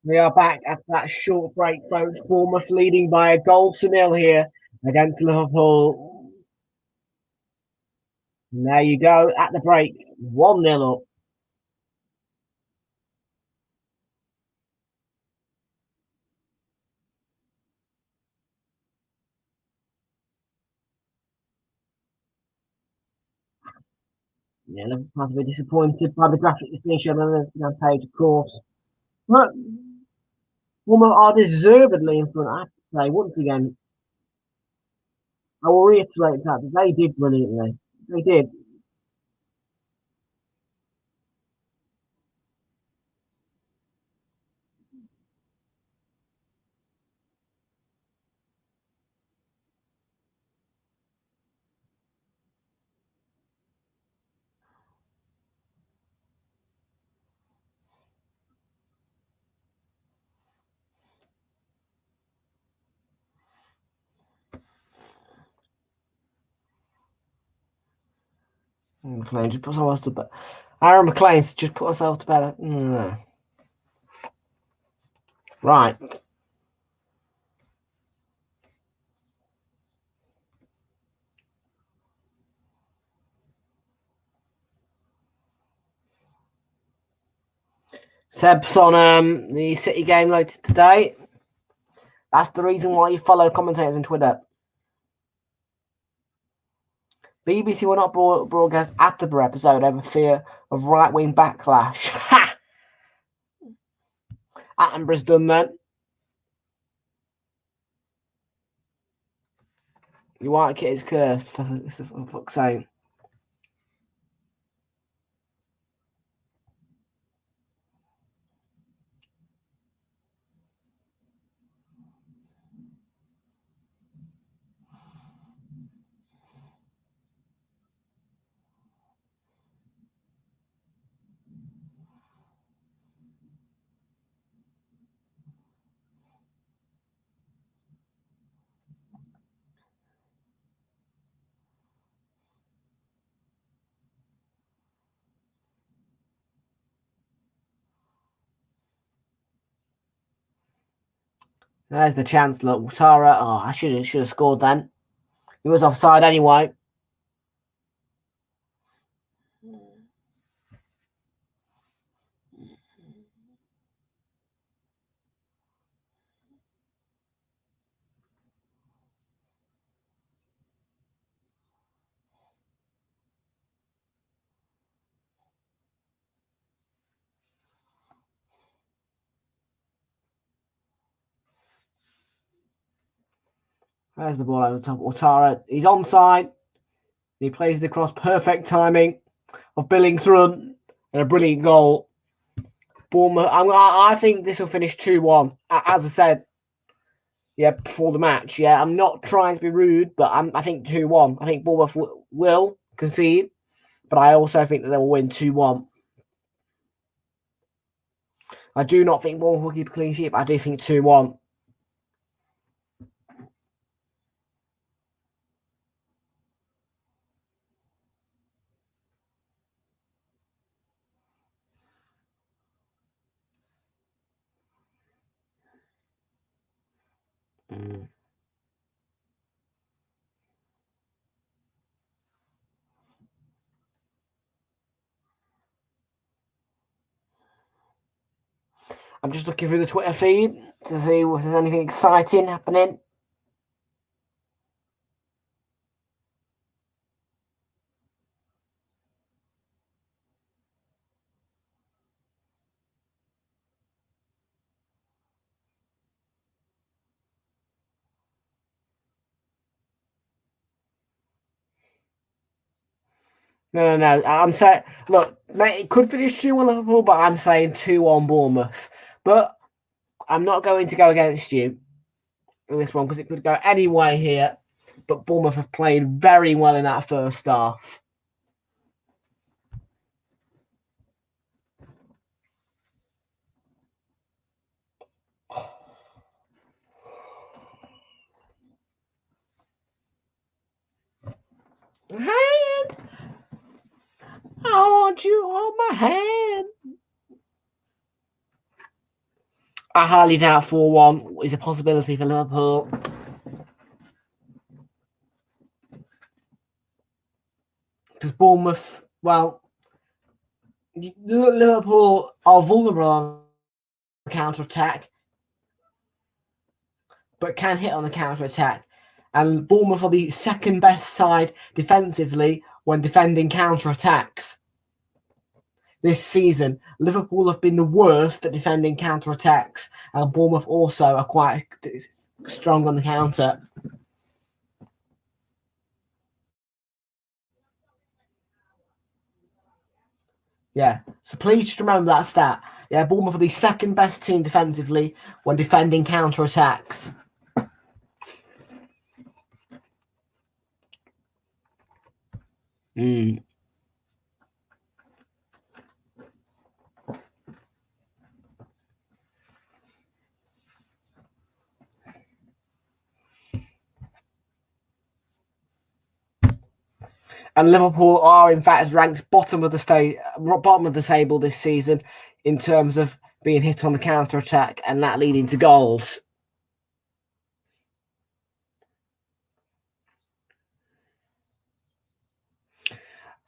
We are back after that short break, folks. Bournemouth leading by a goal to nil here against Liverpool. And there you go at the break, 1-0 up. Yeah, Liverpool have to be disappointed by the graphic distinction on the Instagram page, of course. But Bournemouth are deservedly in front, I have to say, once again. I will reiterate that they did brilliantly. They did. McLean just put us to bed. Aaron McLean's just put herself to bed. Right. Seb's on the City game later today. That's the reason why you follow commentators on Twitter. BBC will not broadcast Attenborough episode over fear of right-wing backlash. Ha! Attenborough's done then. You white kid is cursed, for fuck's sake. There's the chance. Look, Tara. Oh, I should have scored then. He was offside anyway. There's the ball over the top. Ouattara, he's onside. He plays it across. Perfect timing of Billings' run and a brilliant goal. Bournemouth. I think this will finish 2-1. As I said, before the match. Yeah, I'm not trying to be rude, but I think 2-1. I think Bournemouth will concede, but I also think that they will win 2-1. I do not think Bournemouth will keep a clean sheet, but I do think 2-1. I'm just looking through the Twitter feed to see if there's anything exciting happening. No. I'm saying, look, mate, it could finish 2-1 Liverpool, but I'm saying 2-1 Bournemouth. But I'm not going to go against you in this one because it could go any way here. But Bournemouth have played very well in that first half. Hand! I want you on my hand. I highly doubt 4-1 is a possibility for Liverpool. Because Bournemouth, well, Liverpool are vulnerable on counter-attack, but can hit on the counter-attack. And Bournemouth are the second best side defensively when defending counter-attacks. This season, Liverpool have been the worst at defending counter-attacks, and Bournemouth also are quite strong on the counter. Yeah, so please just remember that stat. Yeah, Bournemouth are the second best team defensively when defending counter-attacks. And Liverpool are, in fact, ranked bottom of the table this season in terms of being hit on the counter-attack and that leading to goals.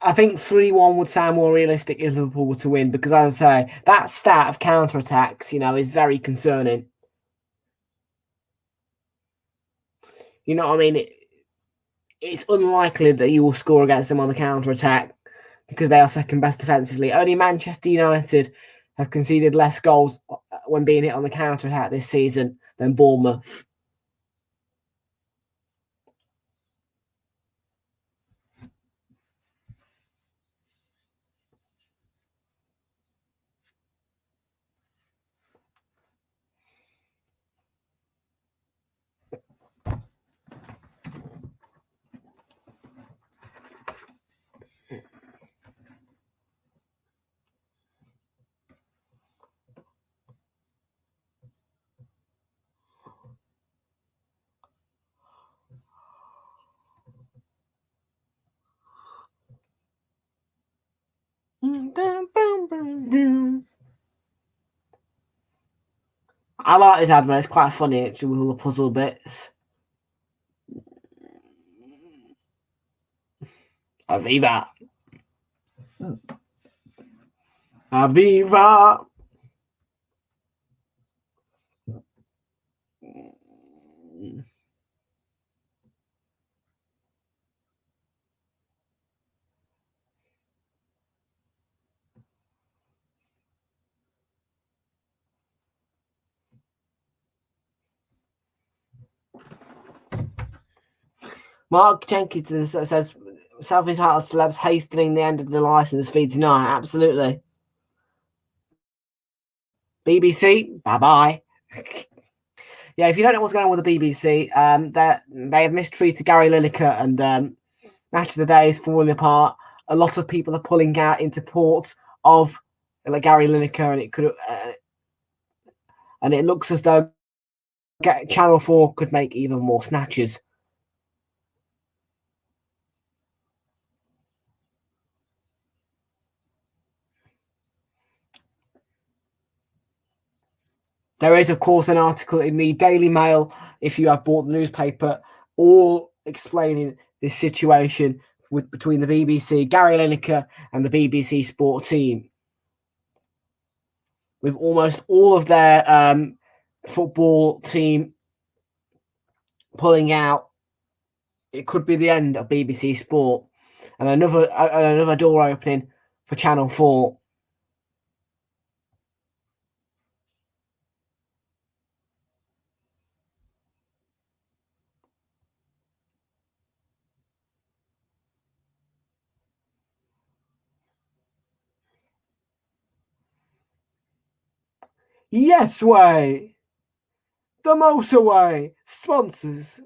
I think 3-1 would sound more realistic if Liverpool were to win because, as I say, that stat of counter-attacks, is very concerning. You know what I mean? It's unlikely that you will score against them on the counter-attack because they are second best defensively. Only Manchester United have conceded less goals when being hit on the counter-attack this season than Bournemouth. I like this advert. It's quite funny, actually, with all the puzzle bits. Aviva. Aviva. Mark Jenkins says South East Heart celebs hastening the end of the license fee tonight. Absolutely. BBC, bye-bye. Yeah, if you don't know what's going on with the BBC, they have mistreated Gary Lineker, and Match of the Day is falling apart. A lot of people are pulling out into support of Gary Lineker, and it could, and it looks as though Channel 4 could make even more snatches. There is, of course, an article in the Daily Mail, if you have bought the newspaper, all explaining this situation between the BBC, Gary Lineker, and the BBC Sport team. With almost all of their football team pulling out, it could be the end of BBC Sport, and another door opening for Channel 4. Yes way, the motorway sponsors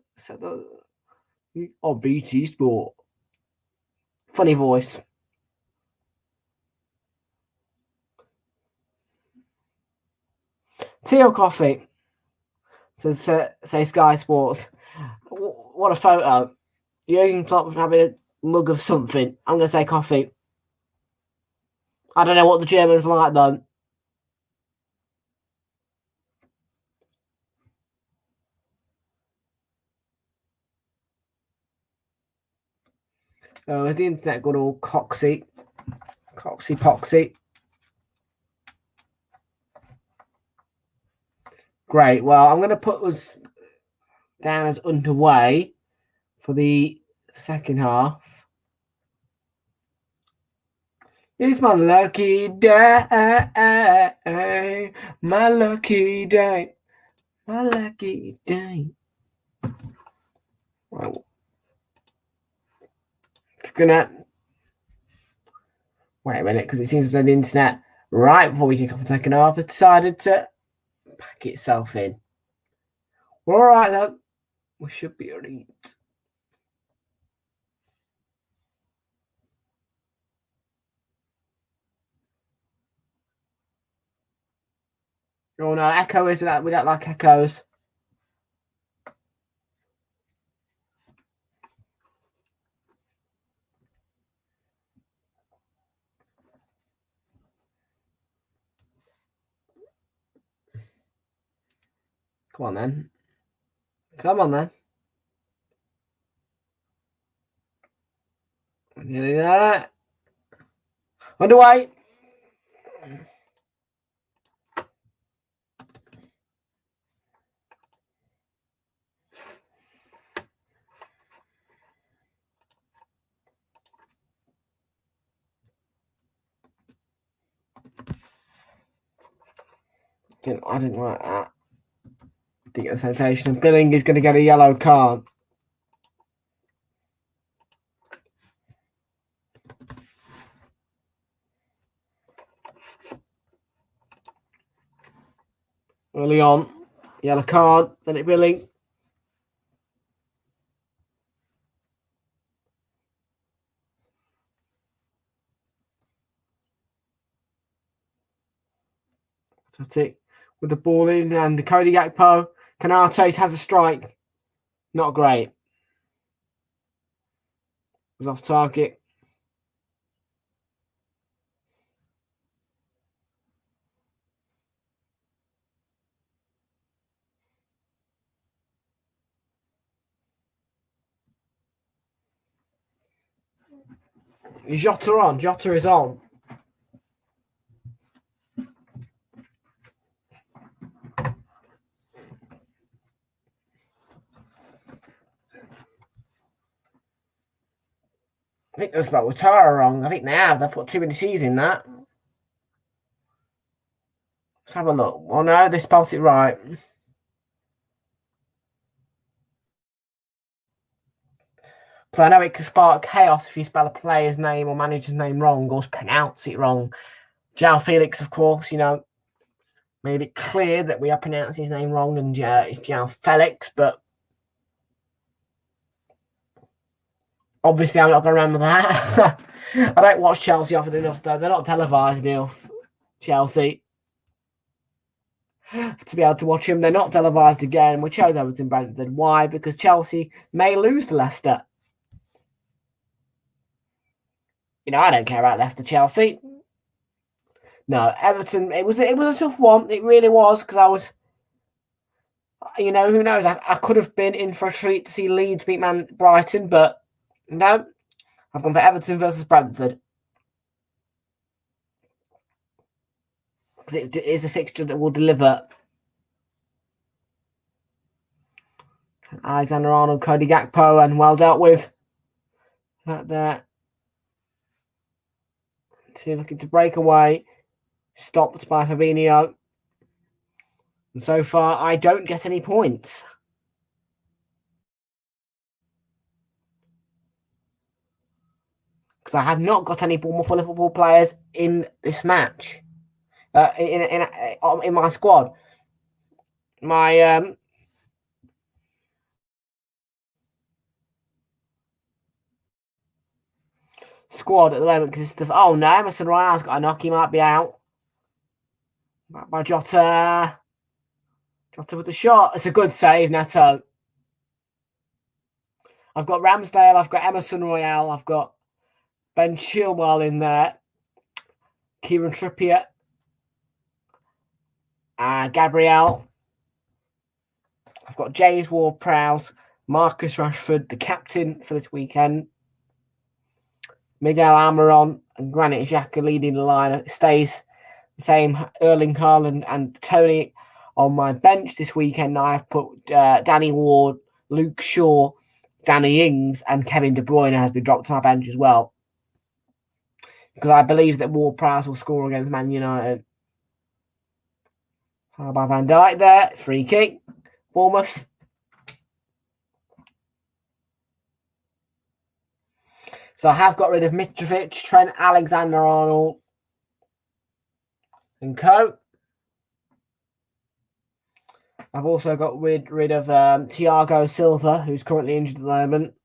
of BT Sport. Funny voice. Tea or coffee? Says Sky Sports. What a photo. Jurgen Klopp having a mug of something. I'm going to say coffee. I don't know what the Germans like though. Oh, is the internet got all coxy? Coxy poxy. Great. Well, I'm going to put us down as underway for the second half. It's my lucky day. My lucky day. My lucky day. Right. Gonna wait a minute, because it seems that the internet, right before we kick off the second half, has decided to pack itself in. We're all right though. We should be all right. Oh no, echo isn't that? We don't like echoes. Come on then. Come on then. Nearly there. Underway. I didn't like that. Didn't get the sensation. Billing is going to get a yellow card. Early on, yellow card, then it Billing. Fantastic. With the ball in, and Cody Gakpo. Canate has a strike. Not great. Was off target. Jota on. Jota is on. I think they spelled Watara wrong. I think they have. They put too many C's in that. Let's have a look. Oh no, they spelled it right. So I know it can spark chaos if you spell a player's name or manager's name wrong or pronounce it wrong. João Felix, of course, you know, made it clear that we are pronouncing his name wrong and it's João Felix, but obviously I'm not going to remember that. I don't watch Chelsea often enough, though. They're not televised enough, Chelsea, to be able to watch them. They're not televised again. We chose Everton Brentford. Why? Because Chelsea may lose to Leicester. You know, I don't care about Leicester, Chelsea. No, Everton, it was a tough one. It really was, because I was, you know, who knows? I could have been in for a treat to see Leeds beat Brighton, but no, I've gone for Everton versus Brentford. Because it is a fixture that will deliver. Alexander-Arnold, Cody Gakpo, and well dealt with. That there. See, looking to break away. Stopped by Fabinho. And so far, I don't get any points. Because I have not got any Bournemouth or Liverpool players in this match. In my squad. My squad at the moment consists of, oh no, Emerson Royale's got a knock, he might be out. By Jota. Jota with the shot. It's a good save, Neto. I've got Ramsdale, I've got Emerson Royale, I've got Ben Chilwell in there. Kieran Trippier. Gabriel. I've got James Ward-Prowse, Marcus Rashford, the captain for this weekend. Miguel Almiron and Granit Xhaka leading the line. It stays the same. Erling Haaland and Tony on my bench this weekend. I've put Danny Ward, Luke Shaw, Danny Ings, and Kevin De Bruyne has been dropped to my bench as well. Because I believe that Ward-Prowse will score against Man United. How about Van Dijk there? Free kick. Bournemouth. So I have got rid of Mitrovic, Trent Alexander-Arnold, and co. I've also got rid of Thiago Silva, who's currently injured at the moment.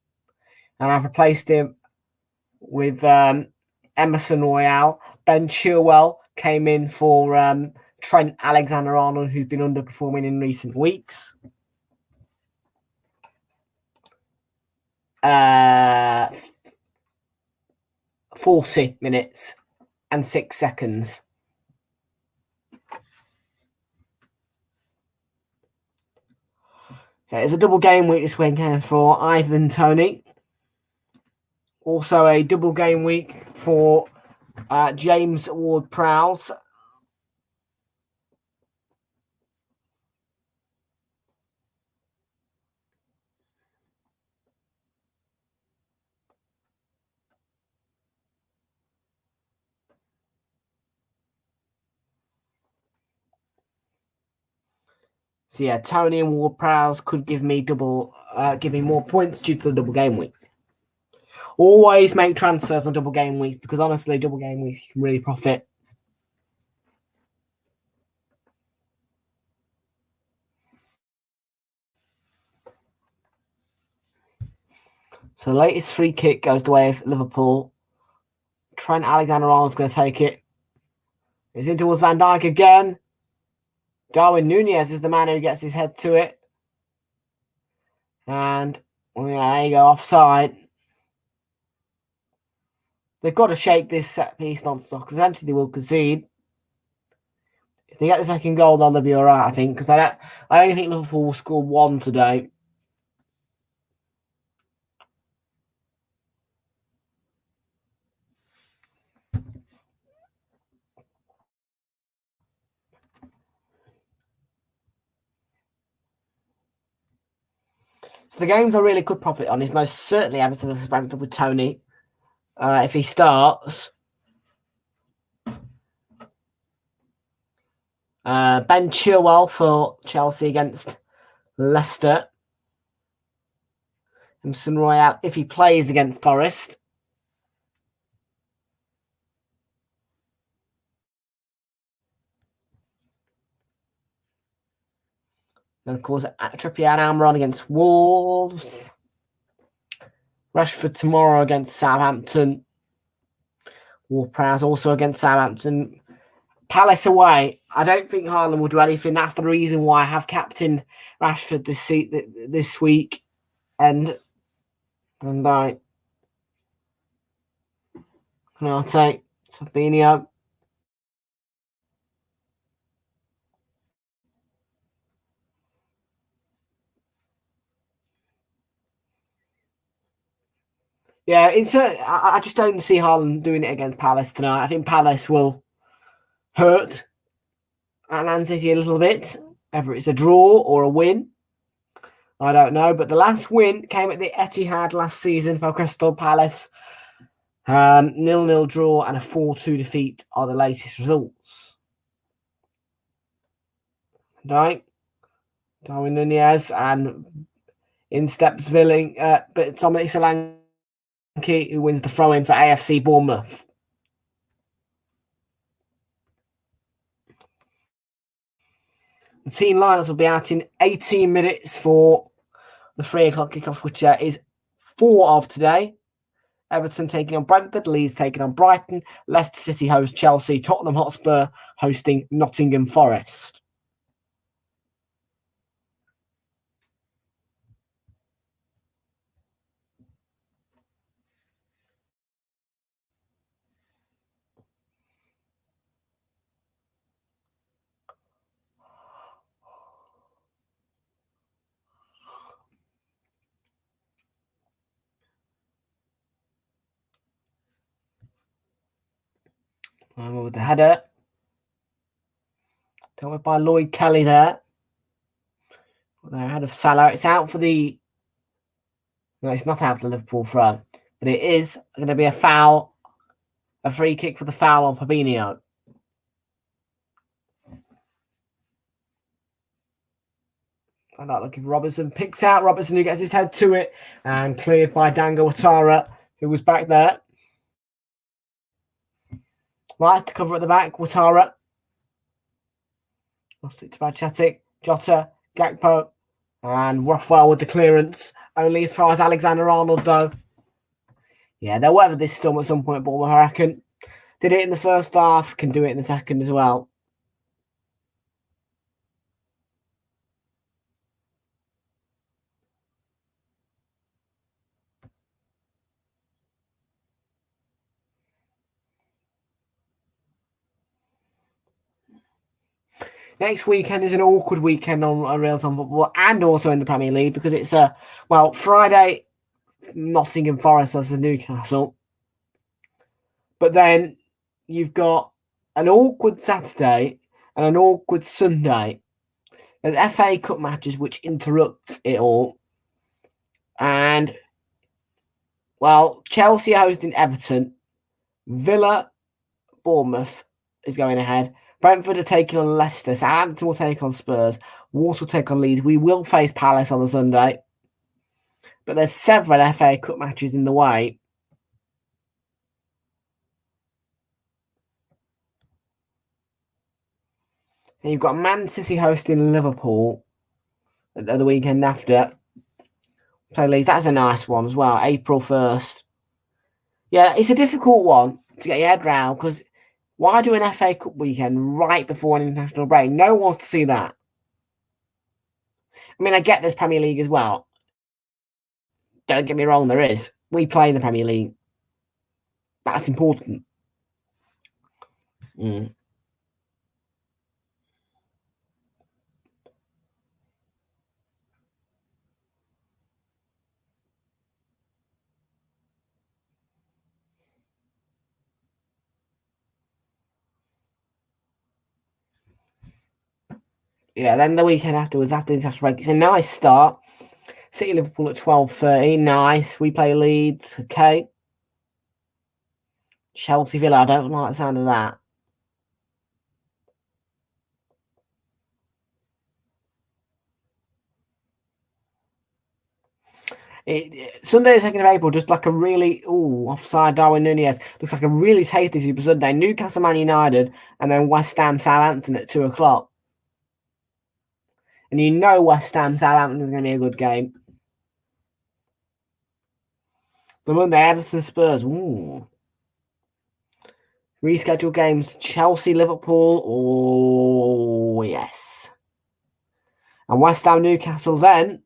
And I've replaced him with Emerson Royale. Ben Chilwell came in for Trent Alexander-Arnold, who's been underperforming in recent weeks. 40 minutes and 6 seconds. It's a double game week this weekend for Ivan Toney. Also a double game week for James Ward-Prowse. So yeah, Tony and Ward-Prowse could give me more points due to the double game week. Always make transfers on double game weeks, because honestly, double game weeks you can really profit. So the latest free kick goes the way of Liverpool. Trent Alexander-Arnold's going to take it. It's in towards Van Dijk again. Darwin Núñez is the man who gets his head to it. And there you go, offside. They've got to shake this set piece non-stop, because eventually they will concede. If they get the second goal, then they'll be all right, I think, because I only think Liverpool will score one today. So the games I really could profit on is most certainly Everton versus Brentford with Tony. If he starts. Ben Chilwell for Chelsea against Leicester. Emerson Royale, if he plays against Forest. And of course, Trippier and Almiron against Wolves. Rashford tomorrow against Southampton. Ward-Prowse also against Southampton. Palace away. I don't think Haaland will do anything. That's the reason why I have captained Rashford this week. And I Canate, Fabinho. Yeah, I just don't see Haaland doing it against Palace tonight. I think Palace will hurt Man City a little bit, whether it's a draw or a win. I don't know, but the last win came at the Etihad last season for Crystal Palace. 0-0 draw and a 4-2 defeat are the latest results. Right, Darwin Nunez, and in steps but Dominic Solanke, who wins the throw-in for AFC Bournemouth. The team lineups will be out in 18 minutes for the 3 o'clock kickoff, which is 4 of today. Everton taking on Brentford, Leeds taking on Brighton, Leicester City host Chelsea, Tottenham Hotspur hosting Nottingham Forest. With the header, dealt with by Lloyd Kelly there. They're ahead of Salah. It's out for the... No, it's not out for the Liverpool throw, but it is going to be a foul, a free kick for the foul on Fabinho. I like looking for Robertson. Picks out Robertson, who gets his head to it, and cleared by Dango Ouattara, who was back there. Right, to cover at the back, Ouattara. Lost it to Bachetic, Jota, Gakpo, and Rothwell with the clearance. Only as far as Alexander-Arnold, though. Yeah, they'll weather this storm at some point, Bournemouth, I reckon. Did it in the first half, can do it in the second as well. Next weekend is an awkward weekend on Realltom football and also in the Premier League because it's Friday, Nottingham Forest versus Newcastle. But then you've got an awkward Saturday and an awkward Sunday. There's FA Cup matches which interrupt it all. And, Chelsea are hosting Everton. Villa, Bournemouth is going ahead. Brentford are taking on Leicester. Southampton will take on Spurs. Wolves will take on Leeds. We will face Palace on the Sunday. But there's several FA Cup matches in the way. And you've got Man City hosting Liverpool at the weekend after. Play Leeds. That's a nice one as well. April 1st. Yeah, it's a difficult one to get your head around because why do an FA Cup weekend right before an international break? No one wants to see that. I mean, I get there's Premier League as well. Don't get me wrong, there is. We play in the Premier League. That's important. Yeah, then the weekend afterwards, after the international break, it's a nice start. City Liverpool at 12:30, nice. We play Leeds, okay. Chelsea Villa, I don't like the sound of that. Sunday, the 2nd of April, just like a really offside. Darwin Nunez looks like a really tasty Super Sunday. Newcastle, Man United, and then West Ham, Southampton at 2:00. And you know West Ham, Southampton is going to be a good game. The Monday, Everton, Spurs. Ooh. Rescheduled games: Chelsea, Liverpool. Oh yes. And West Ham, Newcastle. Then,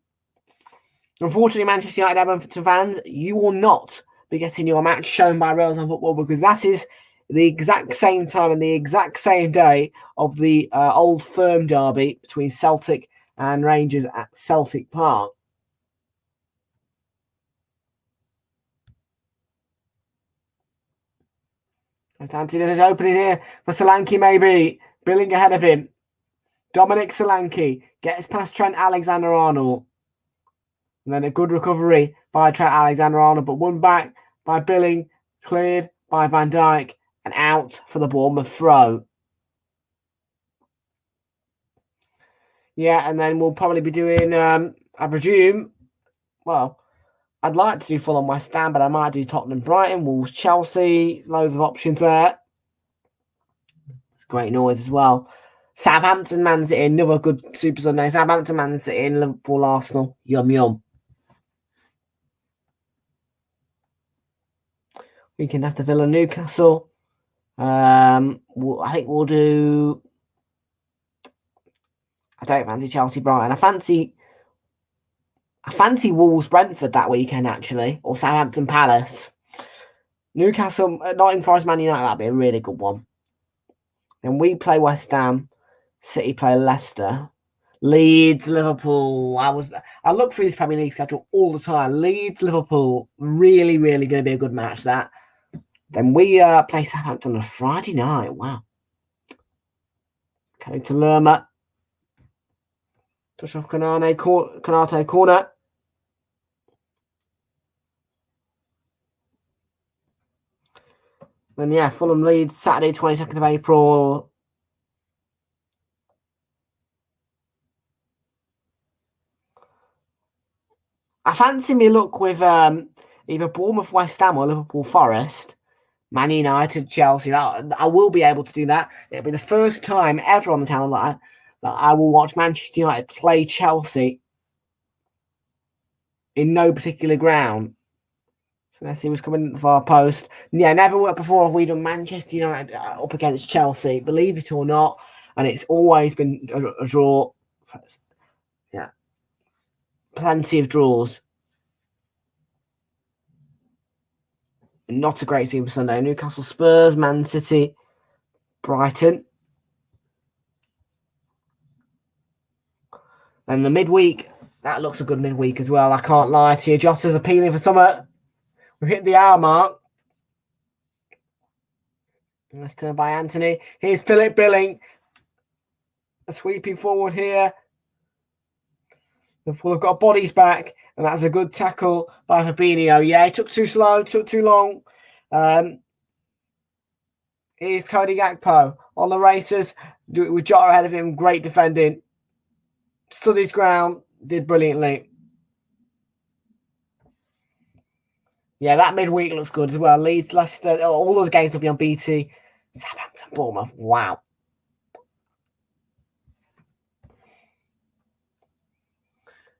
unfortunately, Manchester United Everton fans, you will not be getting your match shown by Realltom Football, because that is the exact same time and the exact same day of the Old Firm derby between Celtic and Rangers at Celtic Park. Anthony is opening here for Solanke, maybe. Billing ahead of him. Dominic Solanke gets past Trent Alexander-Arnold. And then a good recovery by Trent Alexander-Arnold, but won back by Billing, cleared by Van Dijk, and out for the Bournemouth throw. Yeah, and then we'll probably be doing, I presume, well, I'd like to do Fulham West Ham, but I might do Tottenham Brighton, Wolves Chelsea, loads of options there. It's great noise as well. Southampton Man City, another good Super Sunday. Southampton Man City and Liverpool Arsenal. Yum yum. We can have the Villa Newcastle. I think we'll do. I don't fancy Chelsea Brighton. I fancy Wolves Brentford that weekend, actually, or Southampton Palace. Newcastle, Nottingham Forest, Man United. That'd be a really good one. And we play West Ham. City play Leicester. Leeds, Liverpool. I look through this Premier League schedule all the time. Leeds, Liverpool, really, really going to be a good match. That. Then we play Southampton on a Friday night. Wow. Okay, to Lerma. Touch off Konate corner. Then yeah, Fulham Leeds Saturday, 22nd of April. I fancy me look with either Bournemouth, West Ham, or Liverpool Forest, Man United, Chelsea. I will be able to do that. It'll be the first time ever on the channel that I will watch Manchester United play Chelsea in no particular ground. So let's see what's coming in the far post. Yeah, never worked before. We've done Manchester United up against Chelsea, believe it or not, and it's always been a draw. Yeah. Plenty of draws. Not a great Super Sunday. Newcastle Spurs, Man City, Brighton. And the midweek, that looks a good midweek as well. I can't lie to you. Jota's appealing for summer. We've hit the hour mark. Let's turn by Anthony. Here's Philip Billing. Sweeping forward here. Liverpool have got bodies back, and that's a good tackle by Fabinho. Yeah, it took too slow, took too long. Here's Cody Gakpo on the races with Jota ahead of him. Great defending. Stood his ground, did brilliantly. Yeah, that midweek looks good as well. Leeds, Leicester, all those games will be on BT. Southampton, Bournemouth. Wow.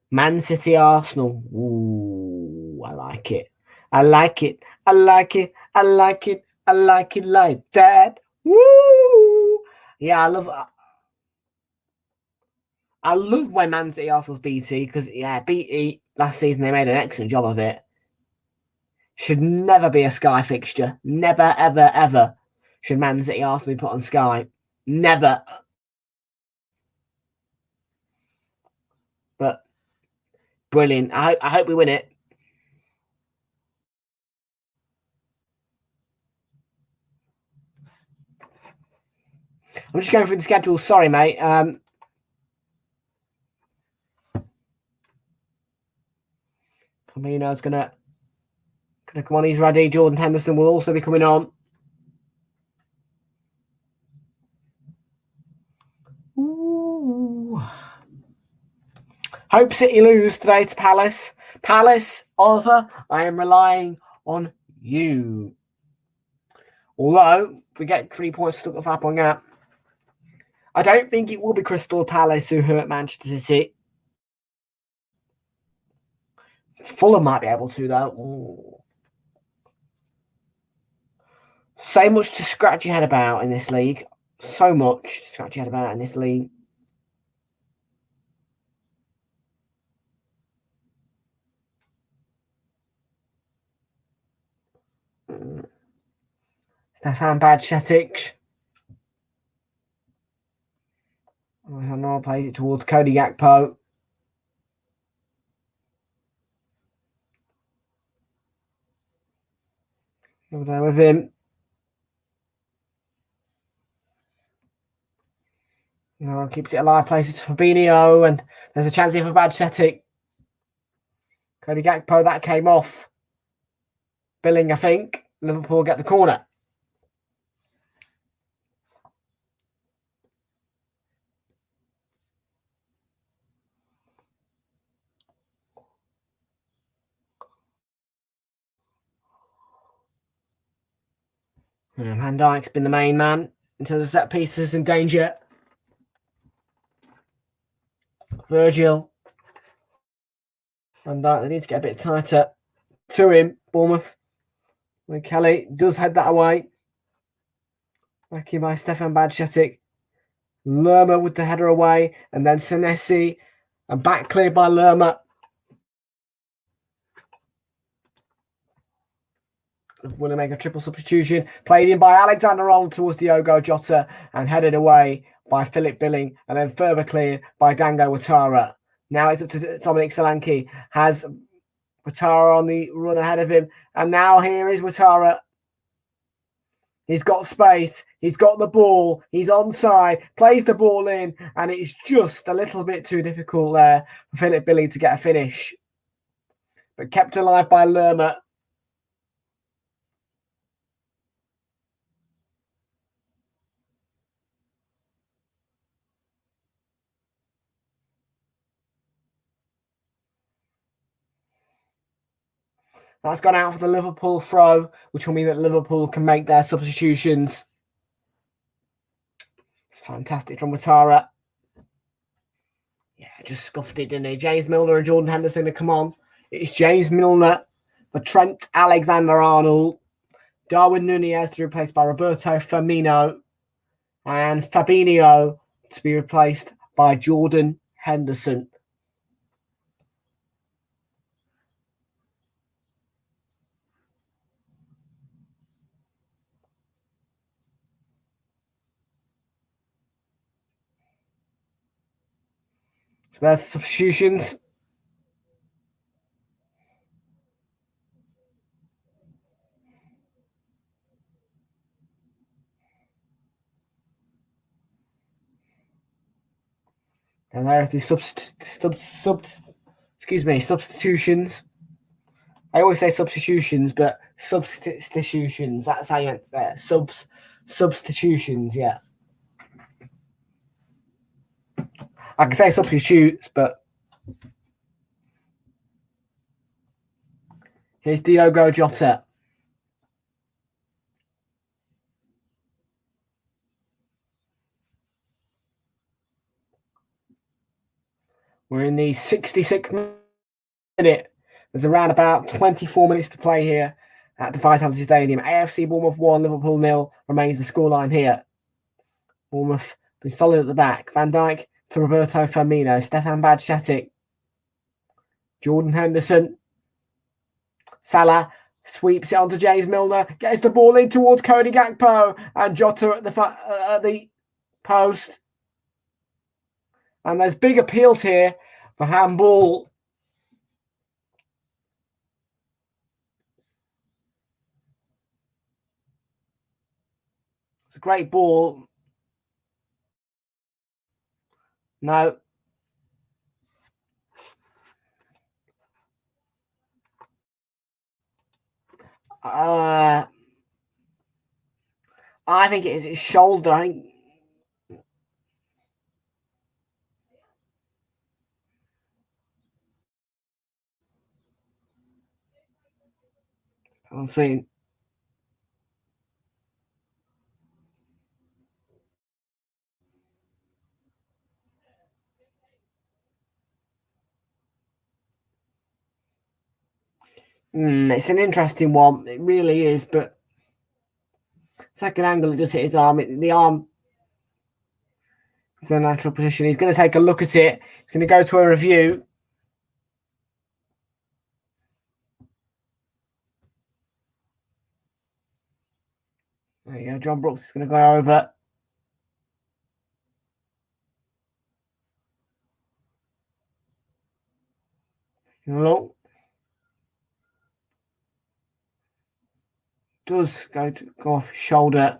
Man City, Arsenal. Ooh, I like it. I like it. I like it. I like it. I like it like that. Woo! Yeah, I love when Man City Arsenal's BT, because yeah, BT last season they made an excellent job of it. Should never be a Sky fixture. Never, ever, ever should Man City Arsenal be put on Sky. Never. But brilliant. I hope we win it. I'm just going through the schedule. Sorry, mate. Firmino's gonna come on. He's ready. Jordan Henderson will also be coming on. Ooh. Hope City lose today to Palace. Palace, Oliver, I am relying on you. Although, if we get 3 points stuck off on that, I don't think it will be Crystal Palace who hurt Manchester City. Fulham might be able to, though. Ooh. So much to scratch your head about in this league. So much to scratch your head about in this league. Stefan Bajcetic. Noah plays it towards Cody Gakpo. Over there with him. No, keeps it alive, plays it to Fabinho, and there's a chance here for Bajcetic. Cody Gakpo, that came off. Billing, I think. Liverpool get the corner. Van Dijk's been the main man in terms of set pieces in danger. Virgil. Van Dijk, they need to get a bit tighter to him. Bournemouth. When Kelly does head that away. Back in by Stefan Bajcetic. Lerma with the header away. And then Senesi. And back cleared by Lerma. Will make a triple substitution. Played in by Alexander-Arnold towards Diogo Jota and headed away by Philip Billing and then further cleared by Dango Ouattara. Now it's up to Dominic Solanke. Has Ouattara on the run ahead of him. And now here is Ouattara. He's got space. He's got the ball. He's onside. Plays the ball in. And it's just a little bit too difficult there for Philip Billing to get a finish. But kept alive by Lerma. That's gone out for the Liverpool throw, which will mean that Liverpool can make their substitutions. It's fantastic from Ouattara. Yeah, just scuffed it, didn't he? James Milner and Jordan Henderson to come on. It's James Milner for Trent Alexander-Arnold. Darwin Nunez to be replaced by Roberto Firmino. And Fabinho to be replaced by Jordan Henderson. So there's substitutions. And there's the substitutions. I always say substitutions, but substitutions. That's how you meant to say it. Substitutions, yeah. I can say substitutes, but here's Diogo Jota. We're in the 66th minute. There's around about 24 minutes to play here at the Vitality Stadium. AFC Bournemouth 1, Liverpool 0 remains the scoreline here. Bournemouth been solid at the back. Van Dijk to Roberto Firmino. Stefan Bajcetic. Jordan Henderson. Salah sweeps it onto James Milner. Gets the ball in towards Cody Gakpo. And Jota at the post. And there's big appeals here for handball. It's a great ball. No. I think it is his shoulder. I think. I'm seeing. It's an interesting one. It really is, but second angle, it just hit his arm. The arm is in a natural position. He's going to take a look at it. He's going to go to a review. There you go. John Brooks is going to go over. Look. Does go off his shoulder.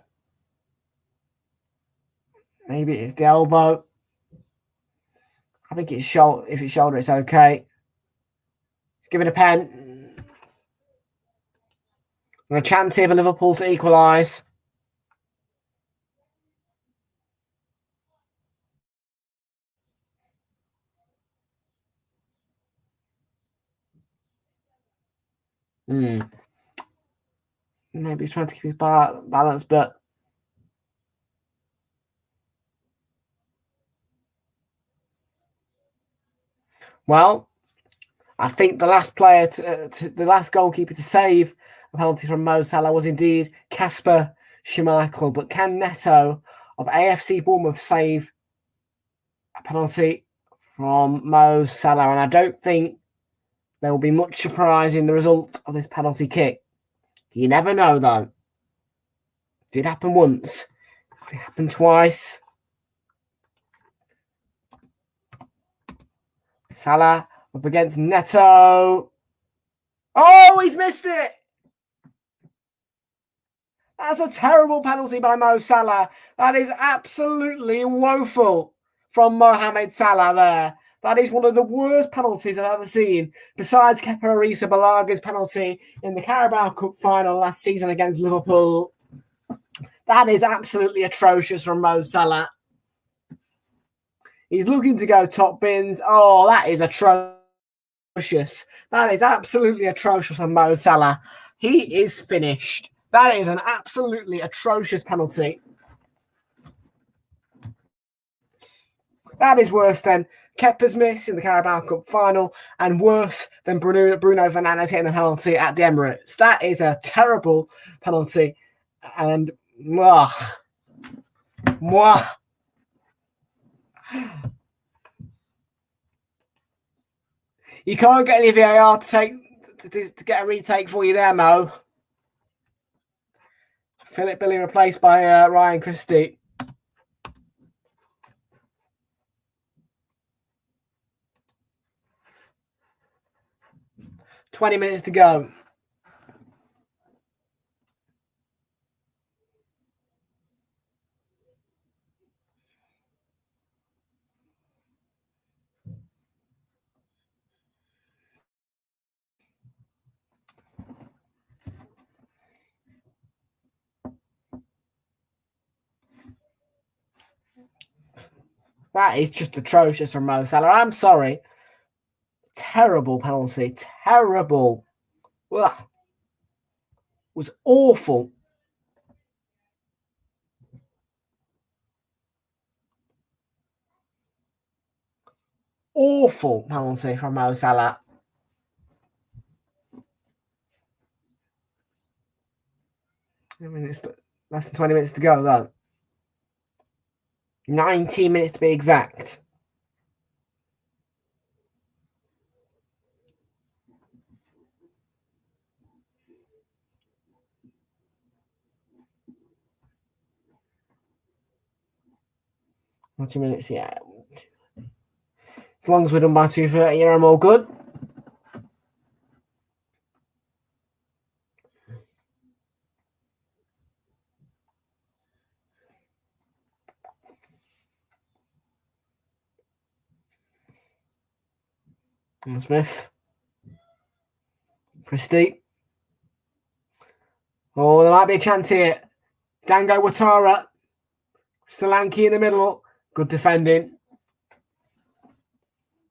Maybe it's the elbow. I think it's shoulder. If it's shoulder, it's okay. He's giving a pen. And a chance here for Liverpool to equalise. Maybe he's trying to keep his balance, but well, I think the last player, the last goalkeeper to save a penalty from Mo Salah was indeed Kasper Schmeichel. But can Neto of AFC Bournemouth save a penalty from Mo Salah? And I don't think there will be much surprise in the result of this penalty kick. You never know, though. It did happen once. It happened twice. Salah up against Neto. Oh, he's missed it. That's a terrible penalty by Mo Salah. That is absolutely woeful from Mohamed Salah there. That is one of the worst penalties I've ever seen, besides Kepa Arrizabalaga's penalty in the Carabao Cup final last season against Liverpool. That is absolutely atrocious from Mo Salah. He's looking to go top bins. Oh, that is atrocious. That is absolutely atrocious from Mo Salah. He is finished. That is an absolutely atrocious penalty. That is worse than Kepa's miss in the Carabao Cup final and worse than Bruno Fernandes hitting the penalty at the Emirates. That is a terrible penalty. And mwah. You can't get any VAR to get a retake for you there, Mo. Philip Billy replaced by Ryan Christie. "20 minutes to go." That is just atrocious from Mo Salah. I'm sorry. Terrible penalty. Terrible. Ugh. It was awful. Awful penalty from Mo Salah. Less than 20 minutes to go, though. 19 minutes to be exact. Minutes, yeah. As long as we're done by 2:30, I'm all good. And Smith. Christie. Oh, there might be a chance here. Dango Ouattara. Solanke in the middle. Good defending.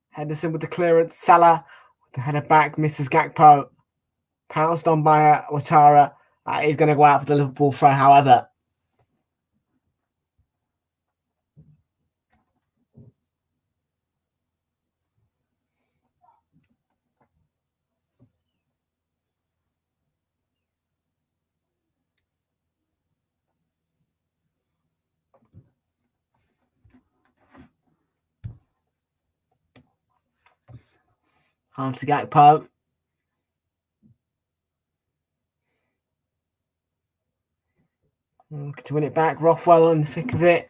Henderson with the clearance. Salah with the header back. Misses Gakpo. Pounced on by Ouattara. He's going to go out for the Liverpool throw, however. On to Gakpo. To win it back. Rothwell in the thick of it.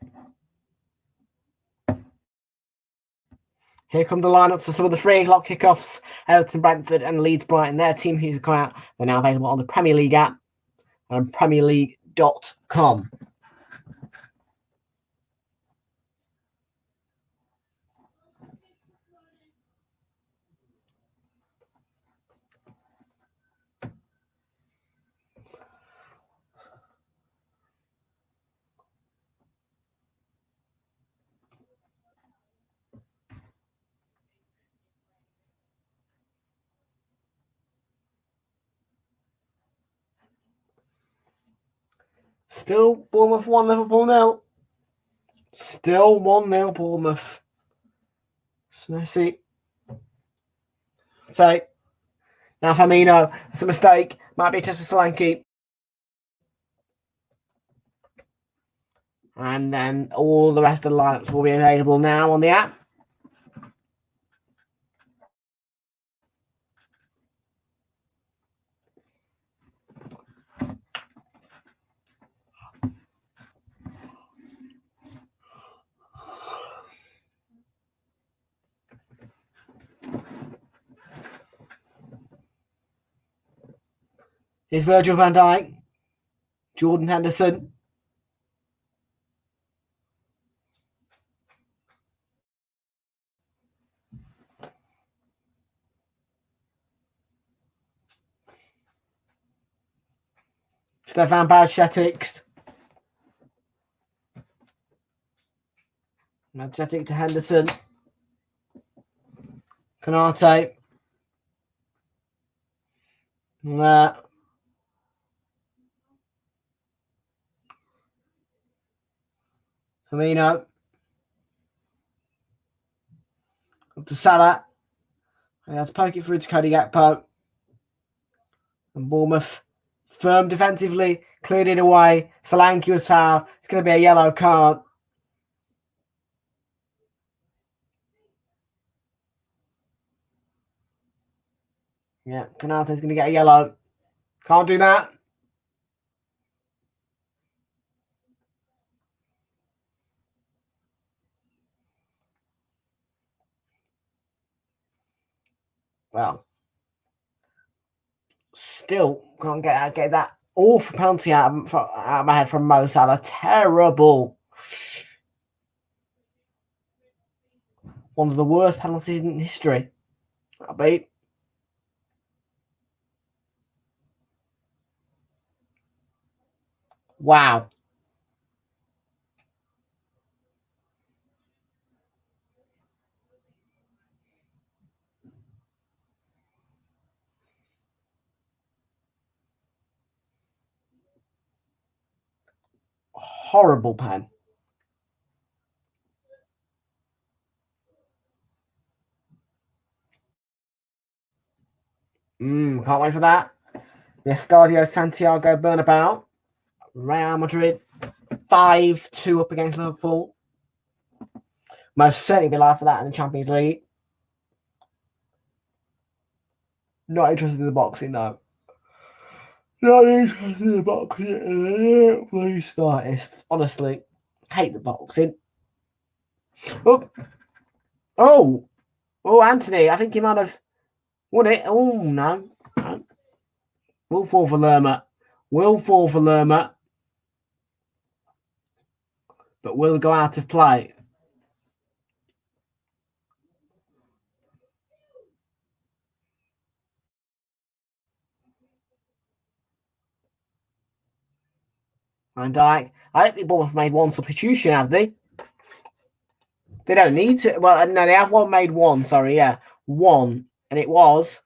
Here come the lineups for some of the 3 o'clock kickoffs. Everton, Brentford and Leeds Brighton. Their team who's come out. They're now available on the Premier League app and PremierLeague.com. Still Bournemouth 1, Liverpool 0. Still 1-0 Bournemouth. So let's see. So now Firmino, it's a mistake. Might be just for Solanke. And then all the rest of the lineups will be available now on the app. Here's Virgil van Dijk, Jordan Henderson. Stefan Bajcetic. Bajcetic to Henderson. Canate. Firmino. Up to Salah. And that's poke it through to Cody Gakpo. And Bournemouth firm defensively, cleared it away. Solanke was fouled. It's going to be a yellow card. Yeah, Konate's going to get a yellow. Can't do that. Well, still can't get that awful penalty out of my head from Mo Salah. Terrible. One of the worst penalties in history. That'll be. Wow. Horrible pen. Can't wait for that. The Estadio Santiago Bernabeu. Real Madrid 5-2 up against Liverpool. Most certainly be live for that in the Champions League. Not interested in the boxing though. Not interested in the boxing. Please start it. Honestly, hate the boxing. Oh, Anthony. I think he might have won it. Oh no. Will fall for Lerma. But will go out of play. Van Dijk. I don't think Bournemouth made one substitution, have they? They don't need to. Well, no, they have made one. Sorry, yeah. One. And it was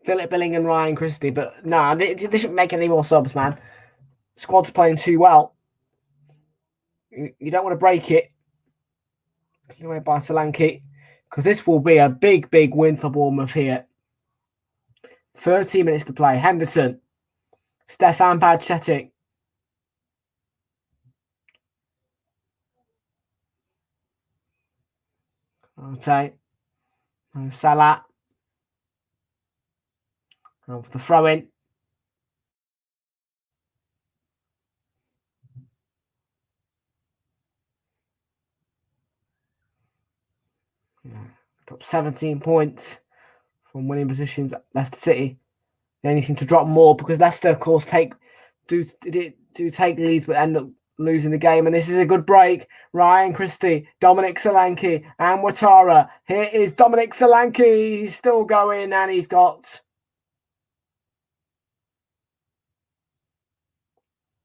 Philip Billing and Ryan Christie. But no, they shouldn't make any more subs, man. Squad's playing too well. You don't want to break it. Away by Solanke. Because this will be a big, big win for Bournemouth here. 30 minutes to play. Henderson. Stefan Bajcetic. Okay. Salah. For the throw in. Drop 17 points from winning positions at Leicester City. They only seem to drop more because Leicester, of course, do take leads but end up losing the game. And this is a good break. Ryan Christie, Dominic Solanke, and Ouattara. Here is Dominic Solanke. He's still going, and he's got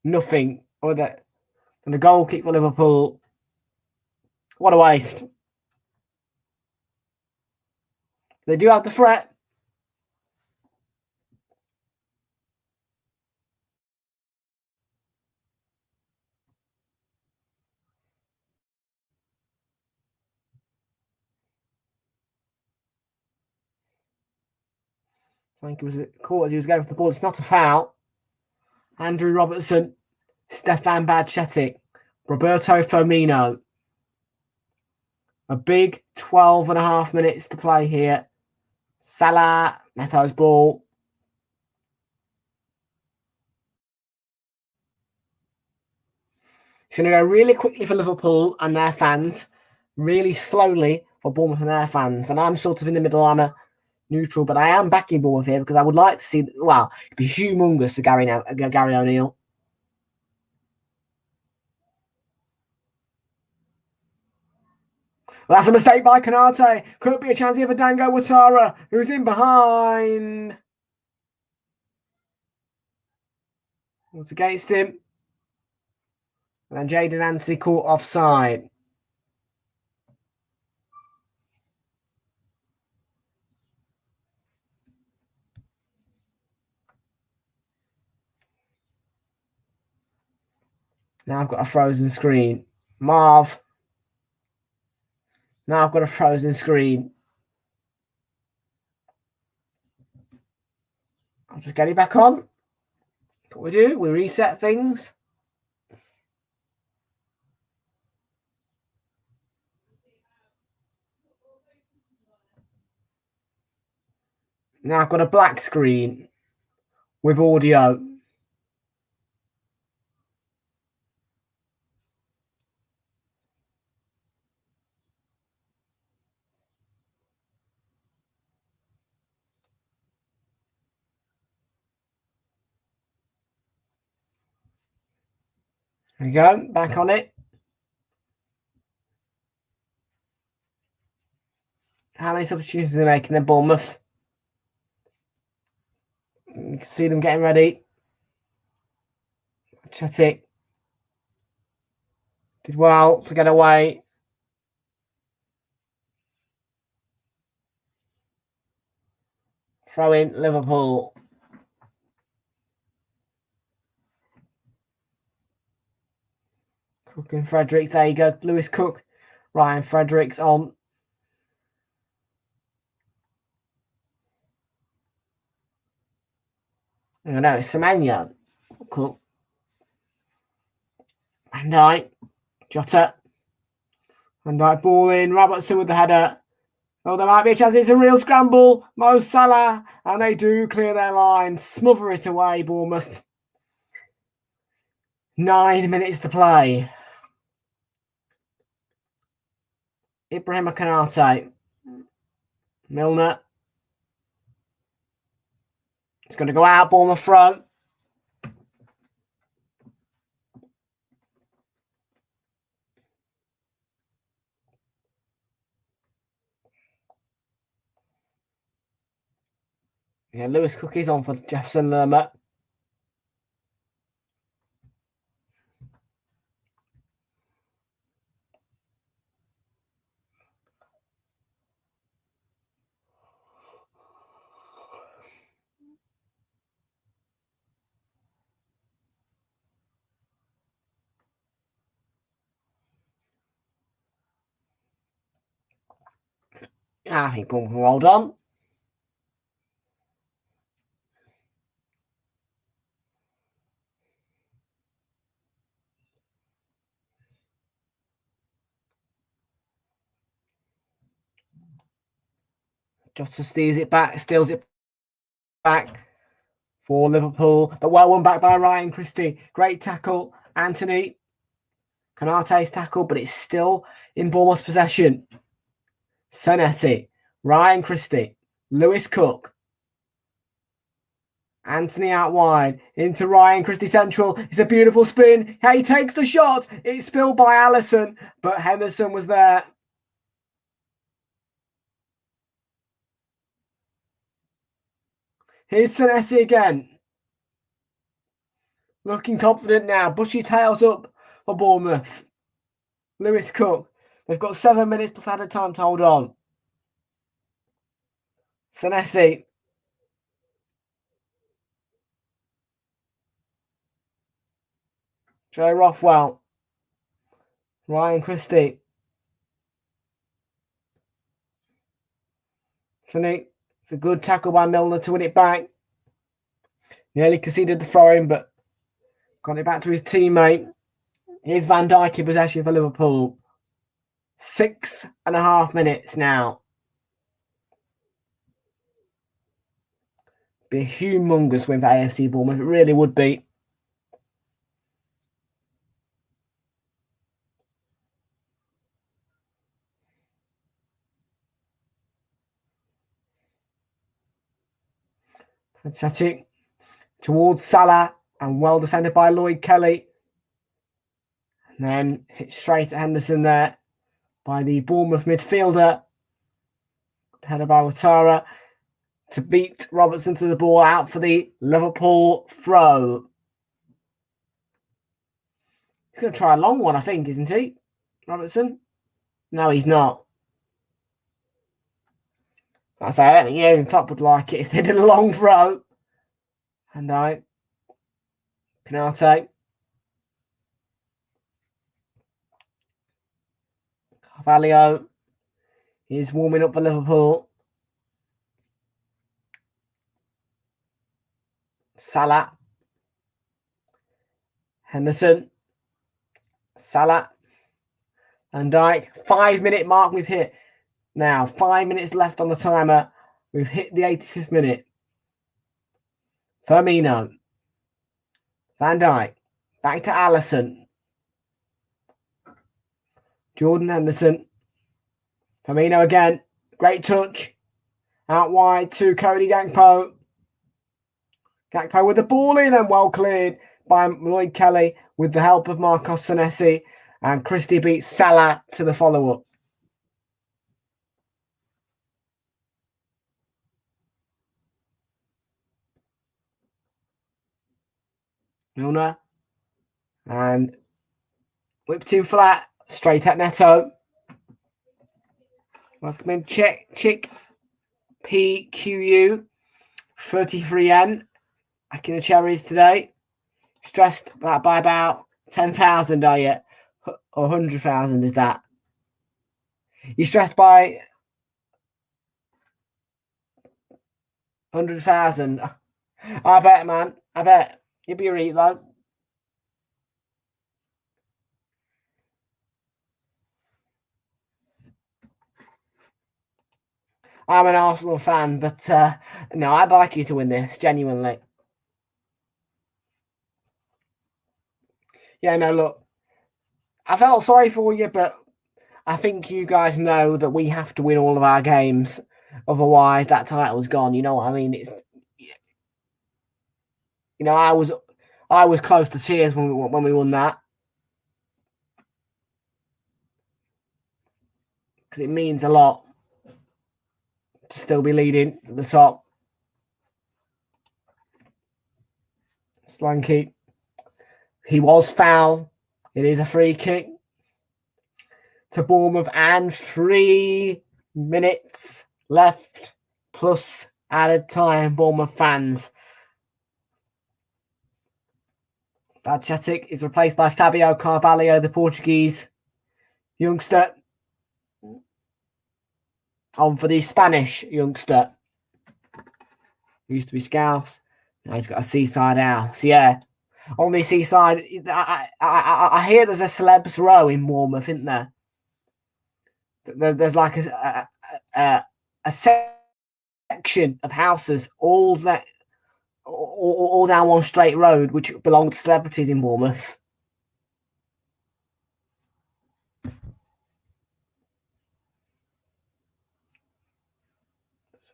nothing. And a goal kick for Liverpool. What a waste. They do have the threat. I think it was caught as he was going for the ball. It's not a foul. Andrew Robertson, Stefan Bajcetic, Roberto Firmino. A big 12.5 minutes to play here. Salah, Neto's ball. It's going to go really quickly for Liverpool and their fans, really slowly for Bournemouth and their fans. And I'm sort of in the middle. I'm a neutral, but I am backing Bournemouth here because I would like to see. Well, it'd be humongous to Gary O'Neill. Well, that's a mistake by Konate. Could be a chance here for Dango Ouattara, who's in behind. What's against him? And then Jadon Anthony caught offside. Now I've got a frozen screen. Marv. Now I've got a frozen screen. I'll just get it back on. What we do, we reset things. Now I've got a black screen with audio. There we go, back on it. How many substitutions are they making in Bournemouth? You can see them getting ready. Chetik did well to get away. Throw in Liverpool. Cook and Fredericks. There you go. Lewis Cook. Ryan Fredericks on. I know it's Semenya. Cool. Van Dijk. Jota. Van Dijk ball in. Robertson with the header. Oh, there might be a chance. It's a real scramble. Mo Salah. And they do clear their line. Smother it away, Bournemouth. 9 minutes to play. Ibrahim Konate. Milner. It's going to go out. Bournemouth front. Yeah, Lewis Cook is on for Jefferson Lerma. I think Bournemouth will hold on. Jota steals it back for Liverpool. But well won back by Ryan Christie. Great tackle. Anthony. Konate's tackle, but it's still in Bournemouth's possession. Senesi. Ryan Christie. Lewis Cook. Anthony out wide. Into Ryan Christie central. It's a beautiful spin. He takes the shot. It's spilled by Alisson, but Henderson was there. Here's Senesi again. Looking confident now. Bushy tails up for Bournemouth. Lewis Cook. They've got 7 minutes plus added time to hold on. Senesi. Joe Rothwell. Ryan Christie. It's a good tackle by Milner to win it back. Nearly conceded the throw-in, but got it back to his teammate. Here's Van Dijk in possession for Liverpool. 6.5 minutes now. Be a humongous win for AFC Bournemouth. It really would be. Fantastic. Towards Salah and well defended by Lloyd Kelly. And then hit straight at Henderson there by the Bournemouth midfielder. Headed by Ouattara to beat Robertson to the ball out for the Liverpool throw. He's going to try a long one, I think, isn't he? Robertson? No, he's not. I say, I don't think Jurgen Klopp would like it if they did a long throw. And Konate. Carvalho is warming up for Liverpool. Salah. Henderson. Salah. Van Dijk. 5-minute mark we've hit. Now, 5 minutes left on the timer. We've hit the 85th minute. Firmino. Van Dijk. Back to Alisson. Jordan Henderson. Firmino again. Great touch. Out wide to Cody Gakpo. Gakpo with the ball in and well cleared by Lloyd Kelly with the help of Marcos Senesi. And Christie beats Salah to the follow-up. Milner. And whipped him flat. Straight at Neto. Welcome in Chick PQU 33N. Back in the cherries today. Stressed by about 10,000, are you? Or 100,000 is that? You stressed by 100,000. I bet, man. I bet. You'll be right, though. I'm an Arsenal fan, but no, I'd like you to win this, genuinely. Yeah, no, look. I felt sorry for you, but I think you guys know that we have to win all of our games. Otherwise, that title's gone. You know what I mean? It's, you know, I was close to tears when we won that. Because it means a lot to still be leading at the top. Slanky. He was foul. It is a free kick to Bournemouth and 3 minutes left plus added time. Bournemouth fans. Badchatic is replaced by Fabio Carvalho, the Portuguese youngster. on for the Spanish youngster. He used to be Scouse. Now he's got a seaside house. Yeah. On the seaside, I hear there's a celebs row in Bournemouth, isn't there? There's like a section of houses all down one straight road which belong to celebrities in Bournemouth.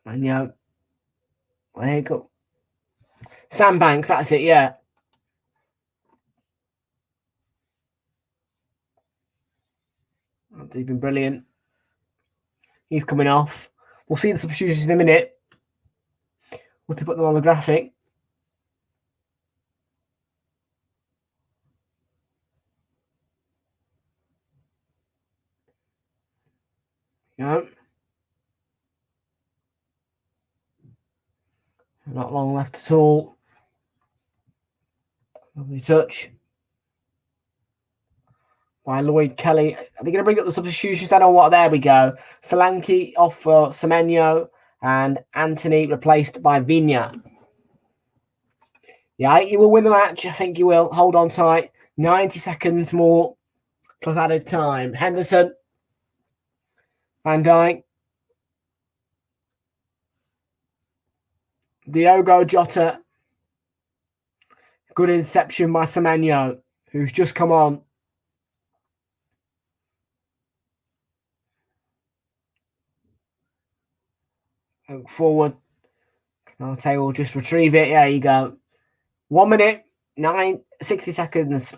And there you go. Sandbanks, that's it, yeah. He's been brilliant. He's coming off. We'll see the substitutions in a minute. We'll have to put them on the graphic. Yeah. Not long left at all. Lovely touch by Lloyd Kelly. Are they going to bring up the substitutions then or what? There we go. Solanke off for Semenyo and Anthony replaced by Vigna. Yeah, he will win the match. I think he will. Hold on tight. 90 seconds more plus added time. Henderson. Van Dijk. Diogo Jota. Good inception by Semenyo, who's just come on. Look forward. Canate will just retrieve it. There you go. 1 minute, 60 seconds.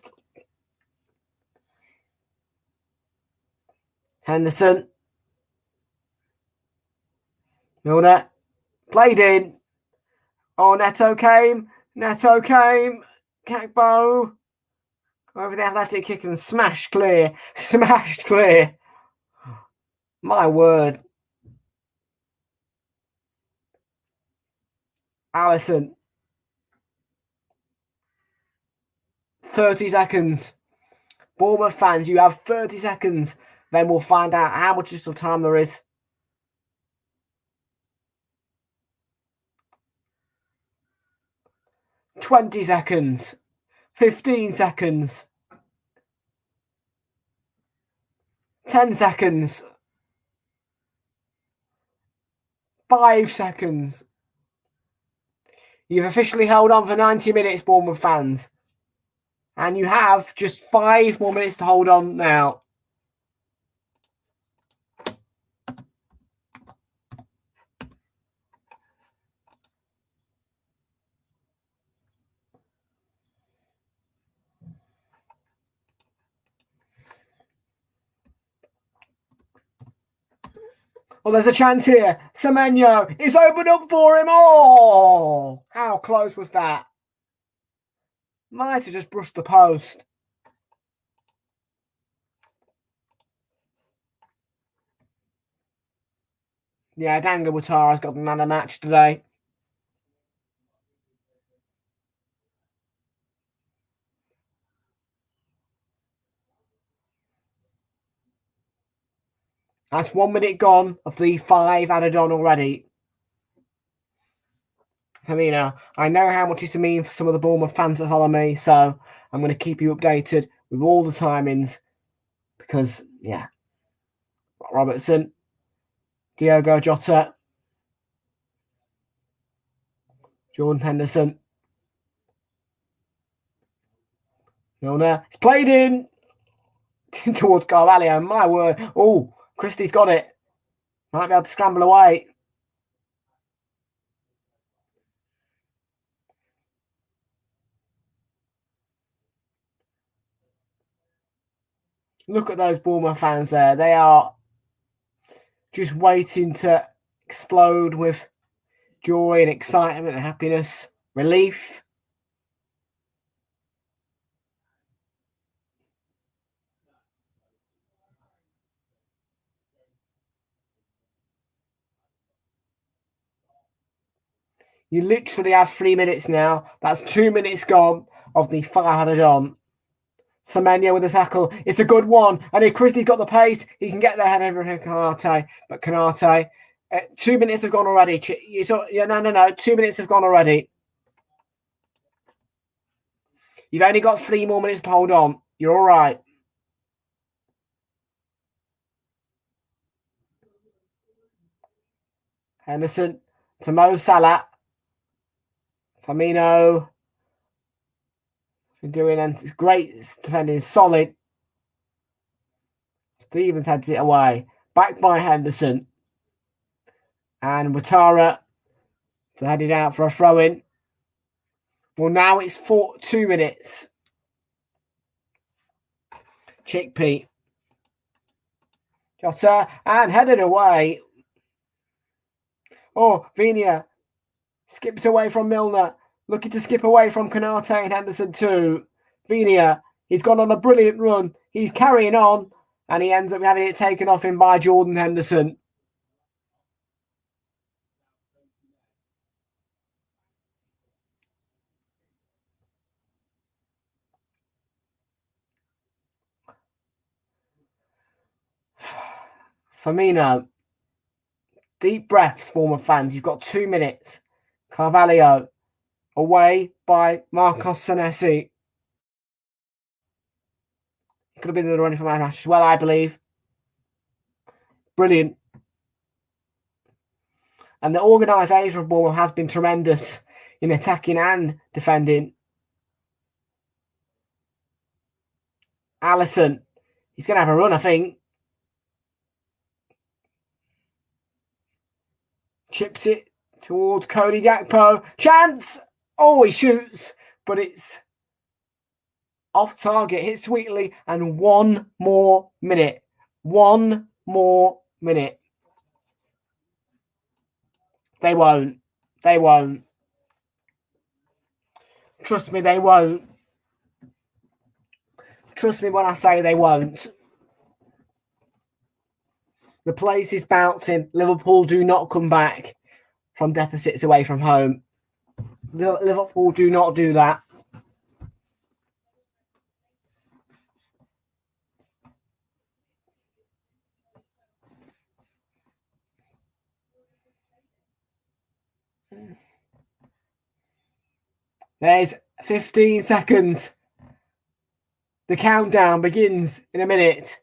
Henderson. Milner. Played in. Oh, Neto came. Kakbo. Over the athletic kick and smashed clear. Smashed clear. My word. Allison. 30 seconds. Bournemouth fans, you have 30 seconds. Then we'll find out how much additional time there is. $20 seconds. 15 seconds. 10 seconds. 5 seconds. You've officially held on for 90 minutes, Bournemouth fans. And you have just 5 more minutes to hold on now. Well, there's a chance here. Semenyo is opened up for him. Oh, how close was that? Might have just brushed the post. Yeah, Danga Watara's got the man of match today. That's 1 minute gone of the 5 added on already. I know how much it's to mean for some of the Bournemouth fans that follow me, so I'm going to keep you updated with all the timings because, yeah. Robertson, Diogo Jota, Jordan Henderson, Milner. It's played in towards Carvalho. My word. Oh, Christie's got it. Might be able to scramble away. Look at those Bournemouth fans there. They are just waiting to explode with joy and excitement and happiness, relief. You literally have 3 minutes now. That's 2 minutes gone of the 500 on. Semenyo with a tackle. It's a good one. And if Christie's got the pace, he can get their head over Konate. But Konate, 2 minutes have gone already. No. 2 minutes have gone already. You've only got 3 more minutes to hold on. You're all right. Henderson to Mo Salah. Firmino. Doing and it's great defending, solid. Stevens heads it away. Back by Henderson. And Ouattara to head it out for a throw-in. Well, now it's 2 minutes. Chickpea. Jota and headed away. Oh, Vinia skips away from Milner. Looking to skip away from Konate and Henderson too. Vinia, he's gone on a brilliant run. He's carrying on. And he ends up having it taken off him by Jordan Henderson. Firmino. Deep breaths, Bournemouth fans. You've got 2 minutes. Carvalho. Away by Marcos Senesi. Could have been the running for man as well, I believe. Brilliant. And the organisation of Bournemouth has been tremendous in attacking and defending. Alisson. He's going to have a run, I think. Chips it towards Cody Gakpo. Chance! Oh, he shoots. But it's off target. Hits sweetly. And 1 more minute. 1 more minute. They won't. They won't. Trust me, they won't. Trust me when I say they won't. The place is bouncing. Liverpool do not come back from deficits away from home. Liverpool do not do that. There's 15 seconds. The countdown begins in a minute.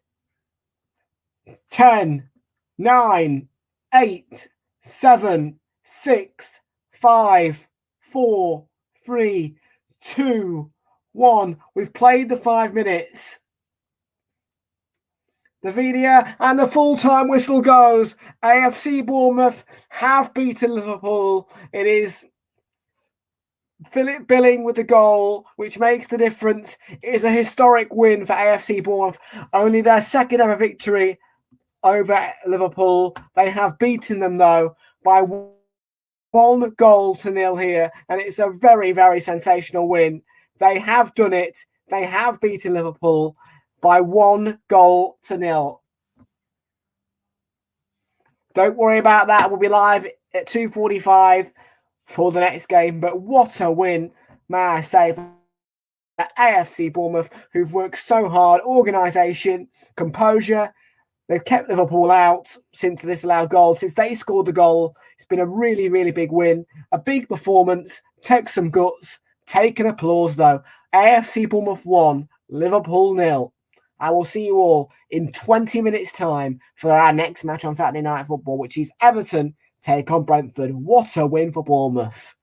10, 9, 8, 7, 6, 5, 4, 3, 2, 1. We've played the 5 minutes. The video and the full-time whistle goes. AFC Bournemouth have beaten Liverpool. It is Philip Billing with the goal, which makes the difference. It is a historic win for AFC Bournemouth. Only their second ever victory over Liverpool. They have beaten them, though, by 1-0 here. And it's a very, very sensational win. They have done it. They have beaten Liverpool by 1-0. Don't worry about that. We'll be live at 2:45 for the next game. But what a win, may I say, for AFC Bournemouth, who've worked so hard. Organisation, composure. They've kept Liverpool out since this allowed goal. Since they scored the goal, it's been a really, really big win. A big performance. Take some guts. Take an applause, though. AFC Bournemouth 1, Liverpool 0. I will see you all in 20 minutes' time for our next match on Saturday Night Football, which is Everton take on Brentford. What a win for Bournemouth.